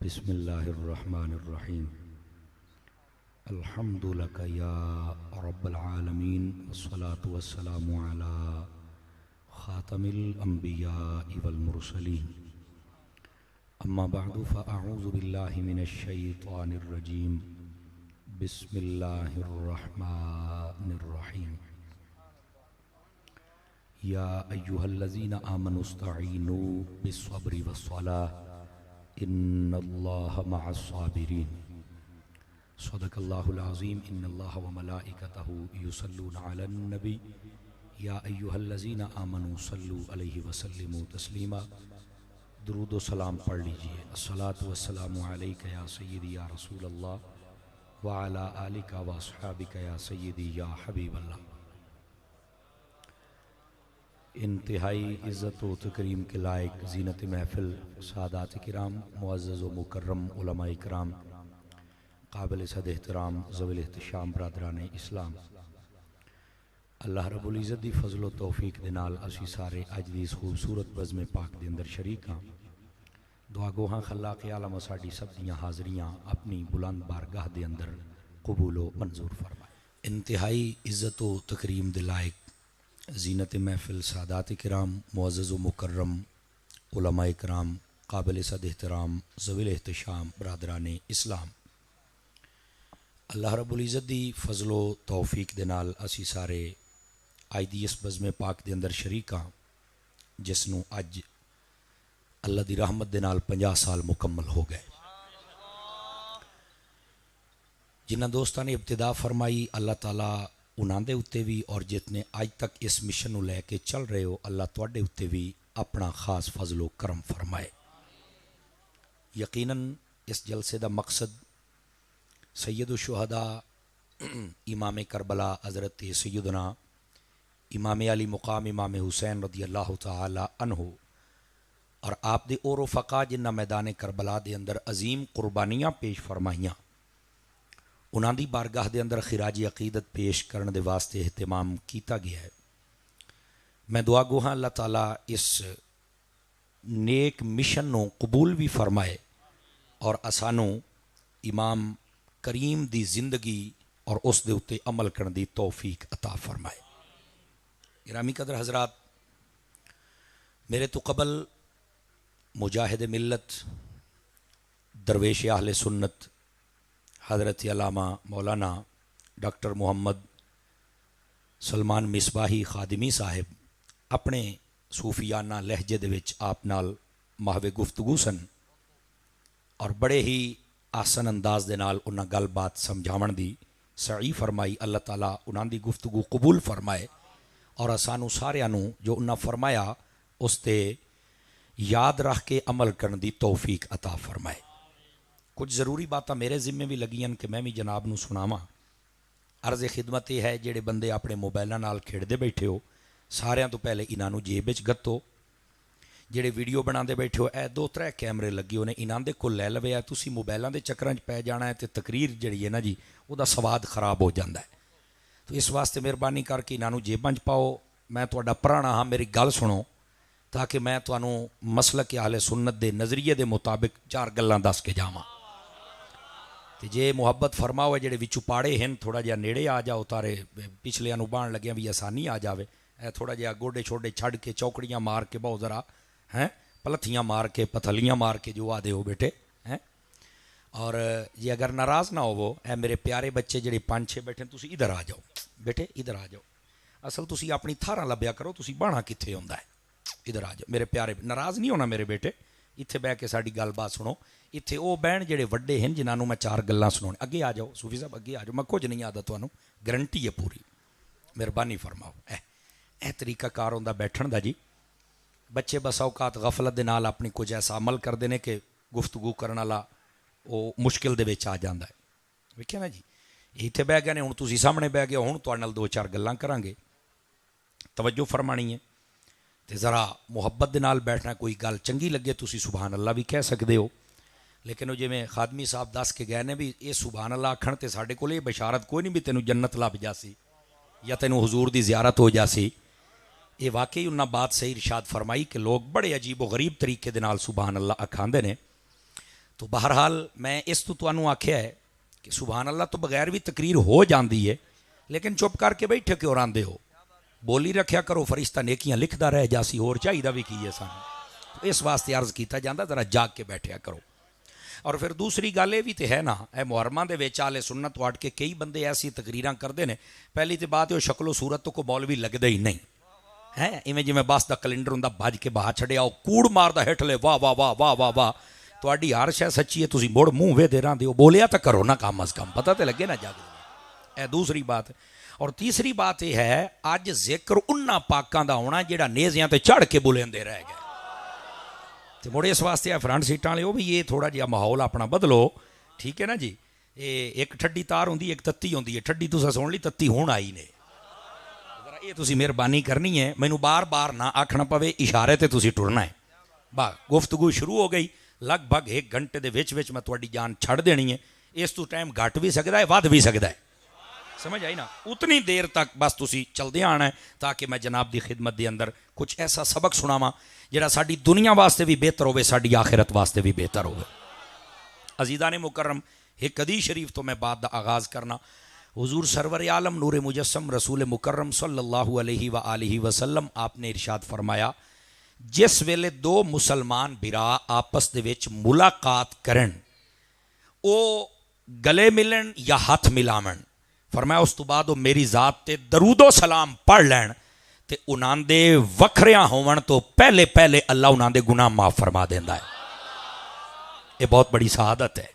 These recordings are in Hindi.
बिस्मिल्लाहिर्रहमानिर्रहीम। अल्हम्दुलिल्लाह या रब्बल आलमीन वस्सलातु वस्सलामु अला खातमिल अंबिया वल मुरसलीन। अम्मा बअदु फ़अऊज़ु बिल्लाहि मिनश शैतानिर रजीम। बिस्मिल्लाहिर्रहमानिर्रहीम। या अय्युहल्लज़ीना आमनुस्तईनु बिस्सब्रि वस्सलाह इन्नल्लाहा मअस्साबिरीन। सदक़ल्लाहुल अज़ीम। इन्नल्लाहा व मलाइकतहु युसल्लूना अलन नबी या अय्युहल्लज़ीना आमनु सल्लु अलैहि वसल्लिमु तस्लीमा। दुरूद व सलाम पढ़ लीजिए। अस्सलातु वस्सलामु अलैका या सय्यदी या रसूलल्लाह व अला आलिका व अस्हाबिका या सय्यदी या हबीबल्लाह। इंतहाई इज़्ज़त व तकरीम के लायक ज़ीनत महफ़िल सादात किराम, मुअज़्ज़ज़ व मुकर्रम उलमा इकराम, काबिल सद एहतराम ज़वील एहतिशाम बरादरान इस्लाम, अल्लाह रब्बुल इज़्ज़त दी फज़ल व तौफीक दे नाल असी सारे अज दी इस खूबसूरत बज़्म पाक दे अंदर शरीक हाँ। दुआ गोहां खल्लाक़ आलम साडी सब दियां हाज़रियां अपनी बुलंद बारगाह दे अंदर कबूल व मंजूर फरमाए। इंतहाई इज़्ज़त व तकरीम दे लायक ज़ीनत महफ़िल सादात किराम, मुअज़्ज़ज़ व मुकर्रम उलमा इकराम, काबिल सद एहतराम ज़वील एहतिशाम बरादरान इस्लाम, अल्लाह रब्बुल इज़्ज़त दी फज़ल व तौफीक दे नाल असी सारे अज दी इस बज़्म पाक दे अंदर शरीक हाँ, जिसनूं अज अल्लाह दी रहमत दे नाल 50 साल मुकम्मल हो गए। जिन्हां दोस्तां ने इब्तिदा फरमाई, अल्लाह ताला उन्हां दे उत्ते भी और जितने अज तक इस मिशन नूं लैके चल रहे हो, अल्लाह तुहाडे उत्ते भी अपना खास फजल व करम फरमाए। यकीनन इस जलसे का मकसद सैयदुश शुहदा इमाम करबला हज़रत सैयदना इमाम अली मुकाम इमाम हुसैन रदी अल्लाह तआला अन्हु और आप दे और फ़का जिन्ना मैदान करबला दे अंदर अजीम कुर्बानियाँ पेश फरमाइयाँ, उन्हां दी बारगाह दे अंदर खिराजी अकीदत पेश करने दे वास्ते एहतमाम किया गया है। मैं दुआ गोहां अल्लाह ताला इस नेक मिशन नूं कबूल भी फरमाए और असानू इमाम करीम दी जिंदगी और उस दे उत्ते अमल करने दी तौफीक अता फरमाए। गिरामी कदर हजरात, मेरे तो कबल मुजाहिद मिल्लत दरवेश आहले सुन्नत हज़रत अल्लामा मौलाना डॉक्टर मोहम्मद सलमान मिसबाही खादिमी साहिब अपने सूफियाना लहजे दे विच आप नाल महवे गुफ्तगू सन और बड़े ही आसन अंदाज दे नाल उन्हां गलबात समझावन दी सही फरमाई। अल्लाह ताला उन्हां दी गुफ्तगू कबूल फरमाए और सानू सारियां नू जो उन्हां फरमाया उस ते याद रख के अमल करने दी तौफीक अता फरमाए। कुछ ज़रूरी बातें मेरे जिम्मे भी लगियां कि मैं भी जनाब नू सुनावां। अर्ज़ खिदमत यह है, जेड़े बंदे अपने मोबाइलों नाल खेड़ते बैठे हो, सारियां तो पहले इन्हां नू जेब विच गत्तो। जेड़े वीडियो बनाते बैठे हो, ए 2-3 कैमरे लगे होने, इन्हां दे कोल लै लवे। तुसीं मोबाइलों के चक्करां च पै जाना है तो तकरीर जिहड़ी है ना जी, उहदा स्वाद खराब हो जाता है। तो इस वास्ते मेहरबानी करके इन्हां नू जेबां च पाओ। मैं तुहाडा पुराना हाँ, मेरी गल सुनो ताकि मैं तुहानू मसलक आहले सुन्नत दे नज़रिए दे मुताबिक 4 गल्लां दस के जावां। तो जे मुहब्बत फरमाओ, जेड़े विचू पाड़े हैं थोड़ा जिहा नेड़े आ जाओ, तारे पिछलियां नूं बाण लग्या भी आसानी आ जाए। थोड़ा जिहा गोडे छोडे छड़ के चौकड़ियां मार के बहुत ज़रा हैं पलथियां मार के पथलियां मार के जो आदे हो बेटे हैं। और जे अगर नाराज़ ना होवो, ए मेरे प्यारे बच्चे जेड़े 5-6 बैठे, तुसीं इधर आ जाओ बेटे, इधर आ जाओ। असल तुसीं अपनी थारां लभ्या करो, तुसीं बाणा कित्थे हुंदा है। इधर आ जाओ मेरे प्यारे, नाराज़ नहीं होना मेरे बेटे। इत्थे बह के साडी गलबात सुनो। इत्थे वो बहन जेड़े वड्डे हैं जिन्होंने मैं 4 गल्लां सुनाउणी। अगे आ जाओ सूफी साहब, अगे आ जाओ। मैं कुछ नहीं आता, तुहानू गारंटी है पूरी, मेहरबानी फरमाओ। ए तरीकाकार होंदा बैठण दा जी। बच्चे बस औकात गफलत दे नाल अपनी कुछ ऐसा अमल करते हैं कि गुफ्तगू करने वाला वो मुश्किल दे विच आ जाता है। वेखिया ना जी, इत्थे बह गए ने, हुण तुसीं सामने बह गए, हुण तुहाडे नाल 2-4 गल्लां करांगे। तवज्जो फरमानी है तो ज़रा मुहब्बत दे नाल बैठना। कोई गल चंगी लगे तुसीं सुभान अल्लाह भी कह सकते हो, लेकिन वो जिवें खादमी साहब दस के गए ने भी ये सुभान अल्लाह आखण ते साडे कोल ये बशारत कोई नहीं भी तेनू जन्नत लभ जासी या तेनू हुजूर दी ज़ियारत हो जासी। ये वाकई उन्हें बात सही इरशाद फरमाई कि लोग बड़े अजीब व गरीब तरीके दे नाल सुभान अल्लाह आखांदे ने। तो बहरहाल मैं इस तो तुहानू आख्या है कि सुभान अल्लाह तो बगैर भी तकरीर हो जाती है, लेकिन चुप करके बैठे क्यों रहंदे हो? बोली रखा करो, फरिश्ता नेकियां लिखता रह जासी, होर चाहिदा भी की है सानू। तो इस वास्ते अर्ज किया जाता जरा जाग के बैठया करो। और फिर दूसरी गल ये भी तो है ना, यह मुहर्रमा दे विच आले सुन्नत वाट के कई बंदे ऐसी तकरीरां करते हैं। पहली तो बात है शक्लो सूरत तो कोई मौलवी लगता ही नहीं है, इवें जिवें बस का कैलेंडर होंदा भज के बाहर छड़िया कूड़ मारदा हेठले वाह वाह वाह वाह वाह वाह। तुहाडी हर शै सच्ची है, तुसीं मुड़ मूँह वेदे रहिंदे हो, बोलिया तो करो ना कम अज कम, पता तो लगे ना जग। यह दूसरी बात। और तीसरी बात यह है अज जिक्र उन्हां पाकां दा होना जिहड़ा नेज़ियां ते चढ़ के बुलेंदे रह गए। तो मुड़े इस वास्ते आ फ्रंट सीटां वाले भी ये थोड़ा जिहा माहौल अपना बदलो, ठीक है ना जी। ये एक ठड्डी तार होंदी, एक तत्ती होंदी है। ठड्डी तुसां सुन ली, तत्ती हुण आई ने। ये तुसीं मेहरबानी करनी है, मैनू बार बार ना आखना पवे, इशारे ते तुसीं टुरना है। बस गुफ्तगू शुरू हो गई, लगभग 1 घंटे दे विच विच मैं तुहाडी जान छड़ देनी है। इस तो टाइम घट भी सकता है, वध भी सकता है, समझ आई ना। उतनी देर तक बस तुसीं चलदे आना है ताकि मैं जनाब की खिदमत के अंदर कुछ ऐसा सबक सुनावां जिहड़ा साडी दुनिया वास्ते भी बेहतर होवे, साडी आखिरत वास्ते भी बेहतर होवे। अजीज़ान मुकर्रम, एक हदीस शरीफ तो मैं बात दा आगाज़ करना। हुजूर सरवर आलम नूर मुजस्सम रसूल मुकर्रम सल्लल्लाहु अलैहि व आलिहि वसल्लम आपने इरशाद फरमाया, जिस वेले 2 मुसलमान बिरा आपस दे विच मुलाकात करन, वो गले मिलन या हथ मिलावन, फरमाया उस तो बाद वो मेरी जात ते दरूदो सलाम पढ़ लैन, ते उन्हां दे वखरिया होवन तो पहले पहले अल्लाह उन्हां दे गुनाह माफ़ फरमा देंदा है। ये बहुत बड़ी शहादत है।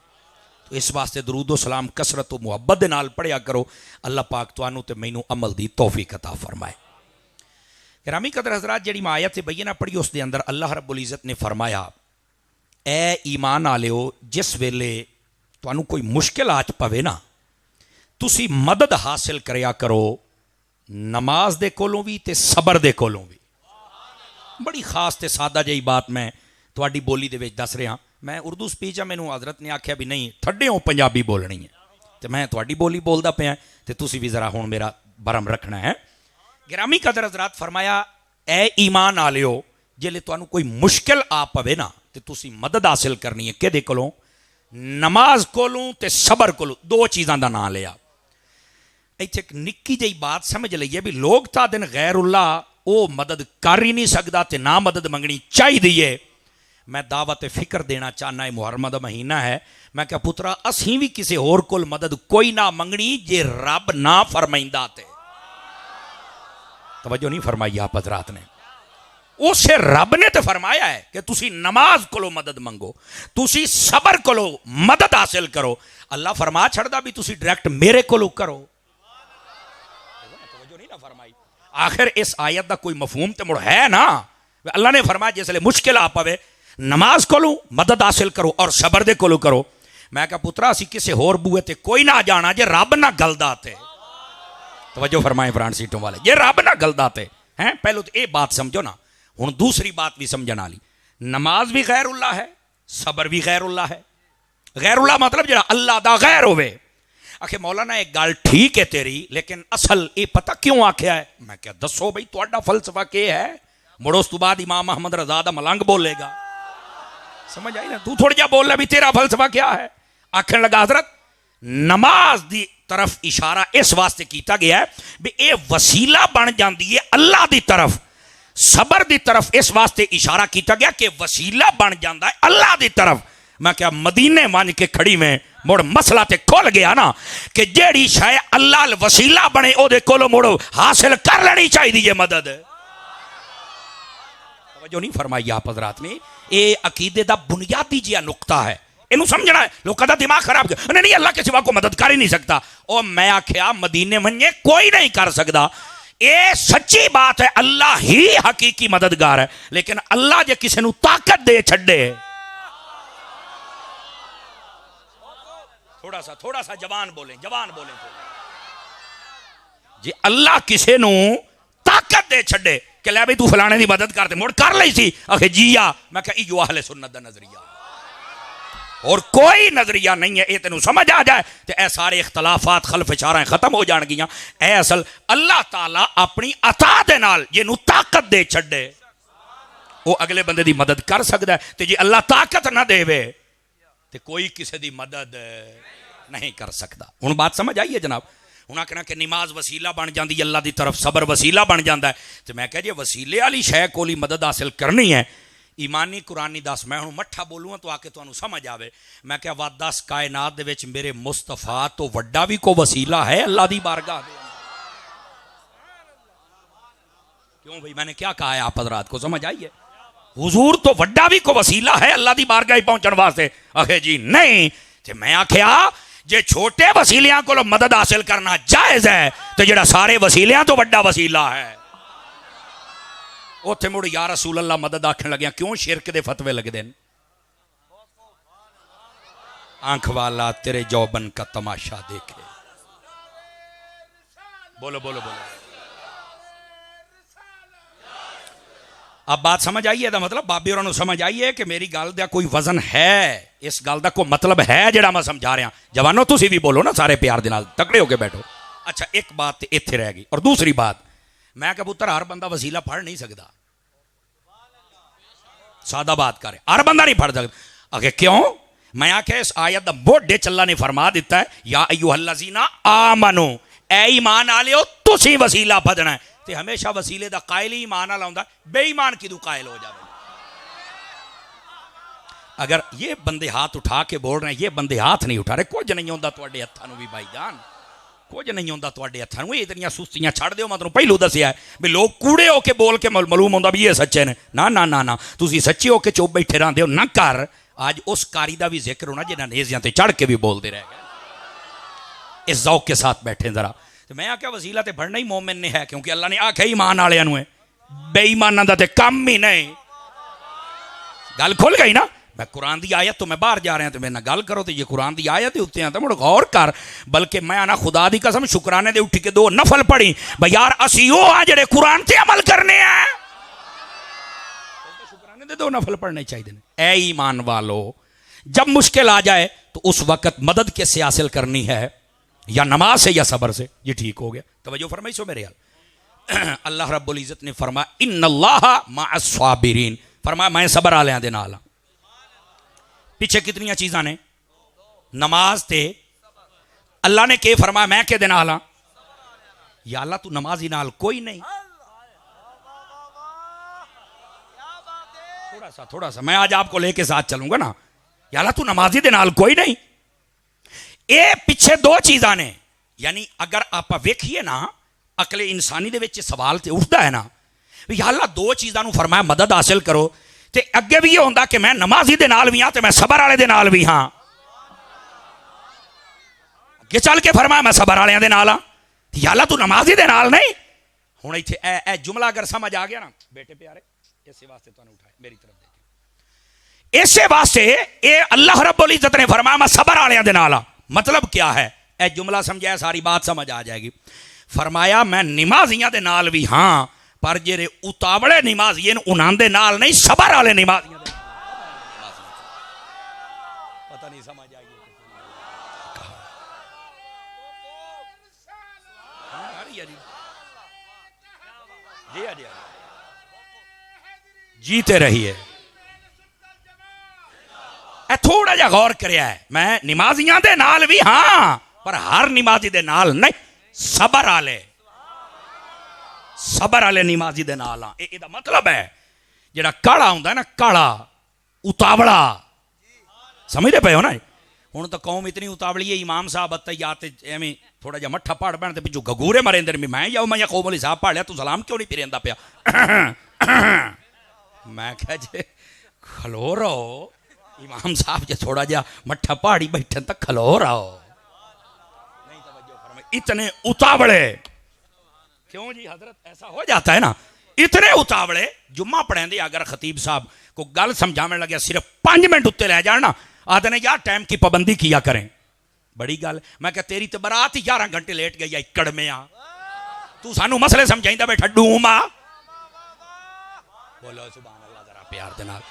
तो इस वास्ते दरूदो सलाम कसरत तो मुहब्बत दे नाल पढ़िया करो। अल्लाह पाक तुहानू ते मैनू अमल दी तौफीक अता फरमाए। गिरामी कदर हज़रात, जिहड़ी मैं आयत बय्यना पढ़ी उस दे अंदर अल्लाह रब्बुल इज़्ज़त ने फरमाया, ए ईमान आलिओ, जिस वेले तुहानू कोई मुश्किल आच पवे ना, तुसी मदद हासिल करया करो नमाज दे कोलों भी ते सबर दे कोलों भी। बड़ी खास ते सादा जी बात मैं तुहाडी बोली दे विच दस रहा। मैं उर्दू स्पीच आ, मैनू हज़रत ने आख्या भी नहीं थड्डियों पंजाबी बोलनी है, तो मैं तुहाडी बोली बोलदा पिया, ते तुसी भी जरा हुण मेरा बरम रखना है। गिरामी कदर हज़रात फरमाया, ए ईमान आलिओ, जिले तुहानू कोई मुश्किल आ पवे ना, ते तुसी मदद हासिल करनी है किहदे कोलों? नमाज कोलों ते सबर कोलों। 2 चीज़ां दा नाम लिया। इत्थे एक निक्की जी बात समझ लईए भी लोग ता दिन गैरुल्लाह वो मदद कर ही नहीं सकता, ते ना मदद मंगनी चाहिए। मैं दावत फिक्र देना चाहना, है मुहर्रमा दा महीना है। मैं क्या पुत्रा, असीं भी किसी होर कोल मदद कोई ना मंगनी जे रब ना फरमाइंदा ते। तवज्जो नहीं फरमाई आप हज़रात ने। उसे रब ने तो फरमाया है कि तुसी नमाज कोलो मदद मंगो, तुसी सबर कोलो मदद हासिल करो। अल्लाह फरमा छड़दा भी तुसी डायरेक्ट मेरे कोलो करो। फरमाई आखिर इस आयत का कोई मफहूम तो मुड़ है ना। अल्लाह ने फरमाया जिसले मुश्किल आ पवे नमाज कोलो मदद हासिल करो और सबर दे कोलो करो। मैं क्या पुत्रा, असी किसी होर बूए ते कोई ना जाना जे रब ना गलदा ते। तवज्जो फरमाए फ्रंट सीटों वाले, जे रब ना गलदा ते हैं। पहले तो ये बात समझो ना। हुण दूसरी बात भी समझण वाली, नमाज भी गैरुल्लाह है, सबर भी गैरुल्लाह है। गैरुल्लाह मतलब जिहड़ा अल्लाह दा गैर होवे। आखे मौलाना एक गल ठीक है तेरी, लेकिन असल ये पता क्यों आख्या है? मैं क्या दसो बई तुहाडा फलसफा क्या है? मुड़ो उस तो बाद इमाम अहमद रजा दा मलंग बोलेगा। समझ आई ना? तू थोड़ा जा बोल भी तेरा फलसफा क्या है। आखन लगा हजरत नमाज दी तरफ इशारा इस वास्ते किया गया है भी ये वसीला बन जाती है अल्लाह की तरफ। सबर की तरफ इस वास्ते इशारा किया गया कि वसीला बन जाता है अल्लाह की तरफ। मैं क्या मदीने मान के खड़ी में मुड़ मसला ते खुल गया ना कि जेड़ी शाय अल्लाह वसीला बने ओदे कोलो मुड़ो हासिल कर लेनी चाहिए है मदद। जो नहीं फरमाई आप हजरात ने, ये अकीदे का बुनियादी जिहा नुकता है। इनू समझना है। लोगों का दिमाग खराब कर नहीं अल्लाह के सिवा को मदद कर ही नहीं सकता। और मैं आख्या मदीने मन्ने कोई नहीं कर सकता। ये सच्ची बात है, अल्लाह ही हकीकी मददगार है। लेकिन अल्लाह जे किसी को ताकत दे छड़े, थोड़ा सा जवान बोले जी, अल्लाह किसी को ताकत दे छड़े कि लै भाई तू फलाने की मदद करते मुड़ कर ली सी। आखे जी आ। मैं कहा इयो अहले सुन्नत दा नजरिया और कोई नजरिया नहीं है। ये तेन समझ आ जाए तो यह सारे इख्तलाफात खलफशारां खत्म हो जाएगियां। ऐ असल अल्लाह ताला अपनी अता दे नाल जिन्हों ताकत दे छड़े वो अगले बंदे की मदद कर सकता है। तो जी अल्लाह ताकत ना देवे तो कोई किसी की मदद नहीं कर सकता। हुण बात समझ आई है जनाब? हुण आखना कि नमाज वसीला बन जाती अल्लाह की तरफ, सबर वसीला बन जाता है। तो मैं कह जी वसीले वाली शै कोली मदद हासिल करनी है ईमानी कुरानी दस। मैं हुण मट्ठा बोलूँ तो आके तुहानूं समझ आवे। मैं क्या वा दस कायनात दे विच मेरे मुस्तफा तो वड्डा भी को वसीला है अल्लाह की बारगाह दे? क्यों भाई, मैंने क्या कहा है आप हज़रात को समझ आई है? हुजूर तो वड्डा भी को वसीला है अल्लाह की बारगाह पहुंचने वास्ते? आखे जी नहीं। तो मैं आख्या जे छोटे वसीलियां को मदद हासिल करना जायज़ है तो जेड़ा सारे वसीलियां तो वड्डा वसीला है उत्थे मुड़ या रसूल अल्लाह मदद आखन लग्या। क्यों शिरक दे फतवे लगदे हैं? आंख वाला तेरे जौबन का तमाशा देखे। बोलो बोलो बोलो। अब बात समझ आई है? मतलब बाबे होरां नूं समझ आई है कि मेरी गल दा कोई वजन है, इस गल दा कोई मतलब है जिहड़ा मैं समझा रहा। जवानों तुसीं भी बोलो ना सारे प्यार दे नाल, तकड़े होके बैठो। अच्छा एक बात इत्थे रह गई। और दूसरी बात, मैं कहा पुत्तर हर बंदा वसीला पढ़ नहीं सकता। सादा बात करे, हर बंदा नहीं पढ़ सकता। अगे क्यों? मैं आख्या इस आयत दा मोढे अल्लाह ने फरमा दिता है या अय्युहल्लज़ीना आमनू, ऐ ईमान आलियो तुसीं वसीला भजना है। ते हमेशा वसीले दा कायल ही ईमान वाला हुंदा, बेईमान किदू कायल हो जावे? अगर ये बंदे हाथ उठा के बोल रहे हैं, ये बंदे हाथ नहीं उठा रहे, कुछ नहीं होंदा तुहाडे हत्थां नूं भी भाईजान, कुछ नहीं होंदा तुहाडे हत्थां नूं। इतनियां सुस्तियां छड़ दिओ। मैं तुहानूं पहलू दस्सिया है भी लोग कूड़े होके बोल के मालूम होंदा भी ये सच्चे ने। ना ना ना ना, तुसीं सच्चे होके चुप बैठे रहंदे हो ना। कर आज उस कारी का भी जिक्र होना जिन्हें नेज़ियां ते चढ़ के भी बोलते रह गए, इस ज़ौक़ के साथ बैठे जरा। तो मैं आख्या वसीला तो बढ़ना ही मोमिन ने है, क्योंकि अल्लाह ने आख्या ईमान वालियां नूं है, बेईमानां दा ते कम ही नहीं। गल खुल गई ना? मैं कुरान की आयत तो मैं बाहर जा रहा तो मेरे नाल गल करो। तो ये कुरान की आयत है उत्ते तो मुड़ गौर कर। बल्कि मैं आना खुदा की कसम शुकराने दे उठ के 2 नफल पढ़ी भाई यार असी वो आ जेड़े कुरान ते अमल करने हैं। शुकराने दे 2 नफल पढ़ने चाहिए। ऐ ईमान वालो, जब मुश्किल आ जाए तो उस वक्त मदद किससे हासिल करनी है? या नमाज से या सबर से। ये ठीक हो गया। तवज्जो फरमाई सो मेरे यार। अल्लाह रब्बुल इज्जत ने फरमाया इन्नल्लाहा मअस साबिरीन, फरमाया मैं सबर वालियां दे नाल। पीछे कितनी चीज़ां ने? नमाज ते अल्लाह ने के फरमाया मैं के दे नाल हां? या अल्लाह तू नमाजी नाल कोई नहीं। थोड़ा सा मैं आज आपको लेके साथ चलूंगा ना। या अल्लाह तू नमाजी दे नाल कोई नहीं। ये पीछे 2 चीज़ां ने। यानी अगर आप वेखिए ना अकले इंसानी दे विच सवाल तो उठता है ना भी या अल्लाह 2 चीज़ां नूं फरमाया मदद हासिल करो, ते अगे भी ये होंदा कि मैं नमाजी दे नाल भी हाँ तो मैं सबर वाले दे नाल भी हाँ। अगे चल के फरमाया मैं सबर वालियां दे नाल हाँ, या अल्लाह तू नमाजी दे नाल नहीं। हुण इत्थे ए जुमला अगर समझ आ गया ना बेटे प्यारे, इसे वास्ते तुहानूं उठाया मेरी तरफ देखे, इसे वास्ते ये अल्लाह रब्बुल इज्जत ने फरमाया मैं सबर वालियां दे नाल हाँ। मतलब क्या है? ए जुमला समझाया सारी बात समझ आ जाएगी। फरमाया मैं नमाजियां दे नाल भी हाँ, पर जेरे उतावले नमाजी उन्हां दे नाल नहीं, सबर वाले नमाजियां दे। पता नहीं समझ आई जीते रहिए। थोड़ा जा गौर करिया है, मैं नमाजियां दे नाल भी हाँ पर हर नमाजी दे नाल नहीं, सबर वाले, सबर वाले नमाजी दे नाल हाँ। इहदा मतलब है जेड़ा काला हुंदा है ना, काला उतावला, समझते पे हो ना? हुण तो कौम इतनी उतावली है, इमाम साहब अत्तहियात एवें थोड़ा जा मट्ठा पढ़ बैण ते पिछों गगूरे मरे अंदर मैं या कौम अली साहब पढ़ लिया, तू सलाम क्यों नहीं फिरंदा पिया? मैं कहा जे खलो रहो इमाम साहब जे थोड़ा जा मट्ठा पहाड़ी बैठे तक खलो रहो। नहीं तवज्जो फरमाई, इतने उतावले क्यों जी हजरत? ऐसा हो जाता है ना, इतने उतावले। जुम्मा पढ़ेंदे अगर खतीब साहब को गल समझाने लगे सिर्फ 5 मिनट उत्ते रह जाए ना, आते ने यार टाइम की पाबंदी किया करें, बड़ी गल। मैं क्या तेरी तो बरात 11 घंटे लेट गई इकड़ में आ, तू सानू मसले समझाइंदा बैठा डूमा। बोलो सुभान अल्लाह जरा प्यार दे नाल।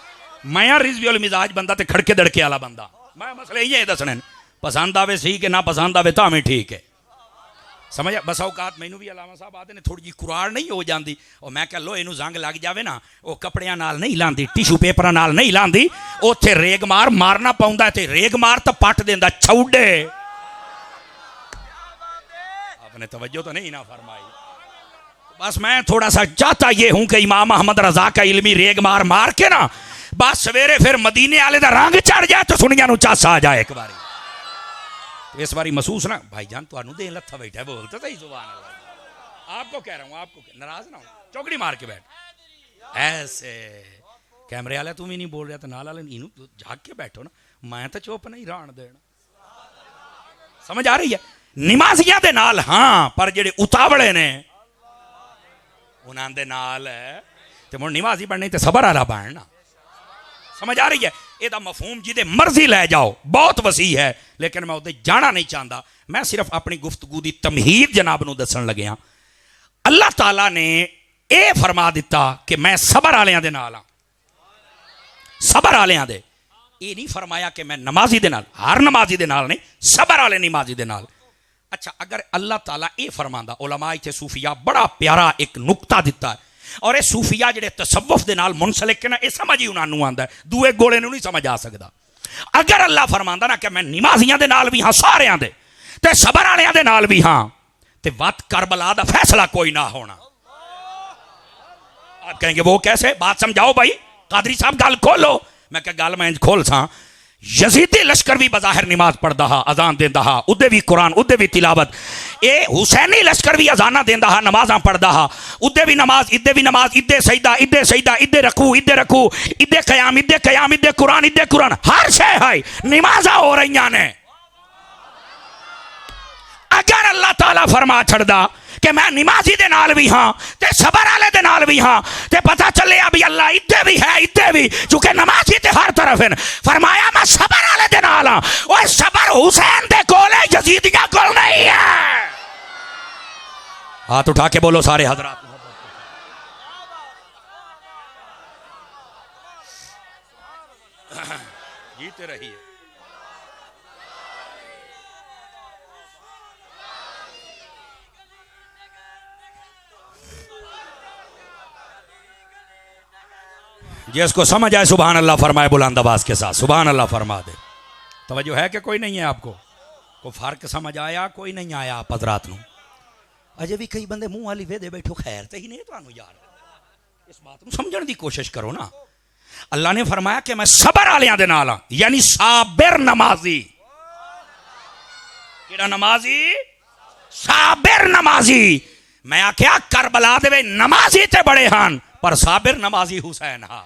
मैं रिजवी मिजाज बंदा ते खड़के दड़के वाला बंदा, मैं मसले ये दसने पसंद आवे सही कि ना पसंद आवे तो हमें ठीक है। समझ बस औकात मैनू भी अलामा साहब आते ने थोड़ी जी कुराड़ नहीं हो जाती और मैं कह लो इनू जंग लग जाए ना वो कपड़िया नाल नहीं लांदी टिशू पेपर नाल नहीं लांदी उत्थे रेग मार मारना पाउंदा ते रेग मार तो पट देंदा छौडे। आपने तवज्जो तो नहीं ना फरमाई। बस मैं थोड़ा सा चाहता ये हूं कि इमाम अहमद रजा का इल्मी रेग मार मार के ना बस सवेरे फिर मदीने वाले दा रंग चढ़ जाए तो सुनिया नू चस आ जाए एक बारी। इस बारी महसूस ना भाईजान तुहानू दे लत्था बैठा बोल तो सही सुभान अल्लाह। आपको कह रहा हूँ आपको नाराज ना हो चौकड़ी मार के बैठ ऐसे कैमरे वाले तुम ही नहीं बोल रहा तो नाल वाले इनू झाक के बैठो ना मैं तो चुप नहीं रहन देना। समझ आ रही है नमाजियां दे नाल हाँ पर जेडे उतावले ने उन्हां दे नाल ते मुड़ नमाजी बनने ते सबर वाला बनना। समझ आ रही है ਇਹਦਾ मफहूम जिदे मर्जी लै जाओ बहुत वसी है लेकिन मैं उधर जाना नहीं चाहता। मैं सिर्फ अपनी गुफ्तगू की तमहीद जनाब नूं दसन लग्या। अल्लाह ताला ने यह फरमा दिता कि मैं सबर वालियां दे नाल हां। सबर वालियां दे ये नहीं फरमाया कि मैं नमाजी दे नाल हर नमाजी दे नाल नहीं सबर वाले नमाजी दे नाल। अच्छा अगर अल्लाह ताला ये फरमांदा उलमा इत्थे सूफिया बड़ा प्यारा एक नुक्ता दिता है और ये सूफिया जिहड़े तसव्वुफ दे नाल मुनसलिक ना ये समझ ही उन्होंने आंदा है दूए गोले नूं नहीं समझ आ सकदा। अगर अल्लाह फरमांदा ना कि मैं नमाजियां दे नाल भी हाँ सारियां दे ते सबर वालियां दे नाल भी हाँ ते वत करबला दा फैसला कोई ना होना। आप कहेंगे वो कैसे बात समझाओ भाई कादरी साहब गल खोलो। मैं क्या गल मैं खोल सा यजीदी लश्कर भी बज़ाहिर नमाज पढ़ता हा अजान देता हा उदे भी कुरान उदे भी तिलावत ए हुसैनी लश्कर भी अजाना देता हा नमाजा पढ़ता हा उदे भी नमाज इदे सजदा इदे रकू इदे कयाम इदे कुरान हर शय है नमाजा हो रही ने। अगर अल्लाह ताला फरमा छड़दा कि मैं नमाजी दे नाल भी हाँ ते सबर वाले दे नाल भी हाँ ते पता चले अभी अल्लाह इत्ते भी है इत्ते भी चूंकि नमाजी ते हर तरफ है फरमाया मैं सबर वाले दे नाल हाँ। ओए सबर हुसैन दे कोल है यजीदिया कोल नहीं है। हाथ उठा के बोलो सारे हजरात जीते रहिए। जिसको समझ आए सुभान अल्लाह फरमाए बुलंद आवाज के साथ सुभान अल्लाह फरमा दे। तवज्जो है कि कोई नहीं है आपको कोई फर्क समझ आया कोई नहीं आया आप हजरात नूं अजे भी कई बंदे मुंह वाली वेदे बैठो खैर तो ही नहीं तुहानू यार इस बात को समझने की कोशिश करो ना। अल्लाह ने फरमाया कि मैं सबर वालियां दे नाल हां यानी साबिर नमाजी केड़ा नमाजी साबिर नमाजी। मैं आख्या करबला दे नमाजी ते बड़े हन पर साबिर नमाजी हुसैन हा।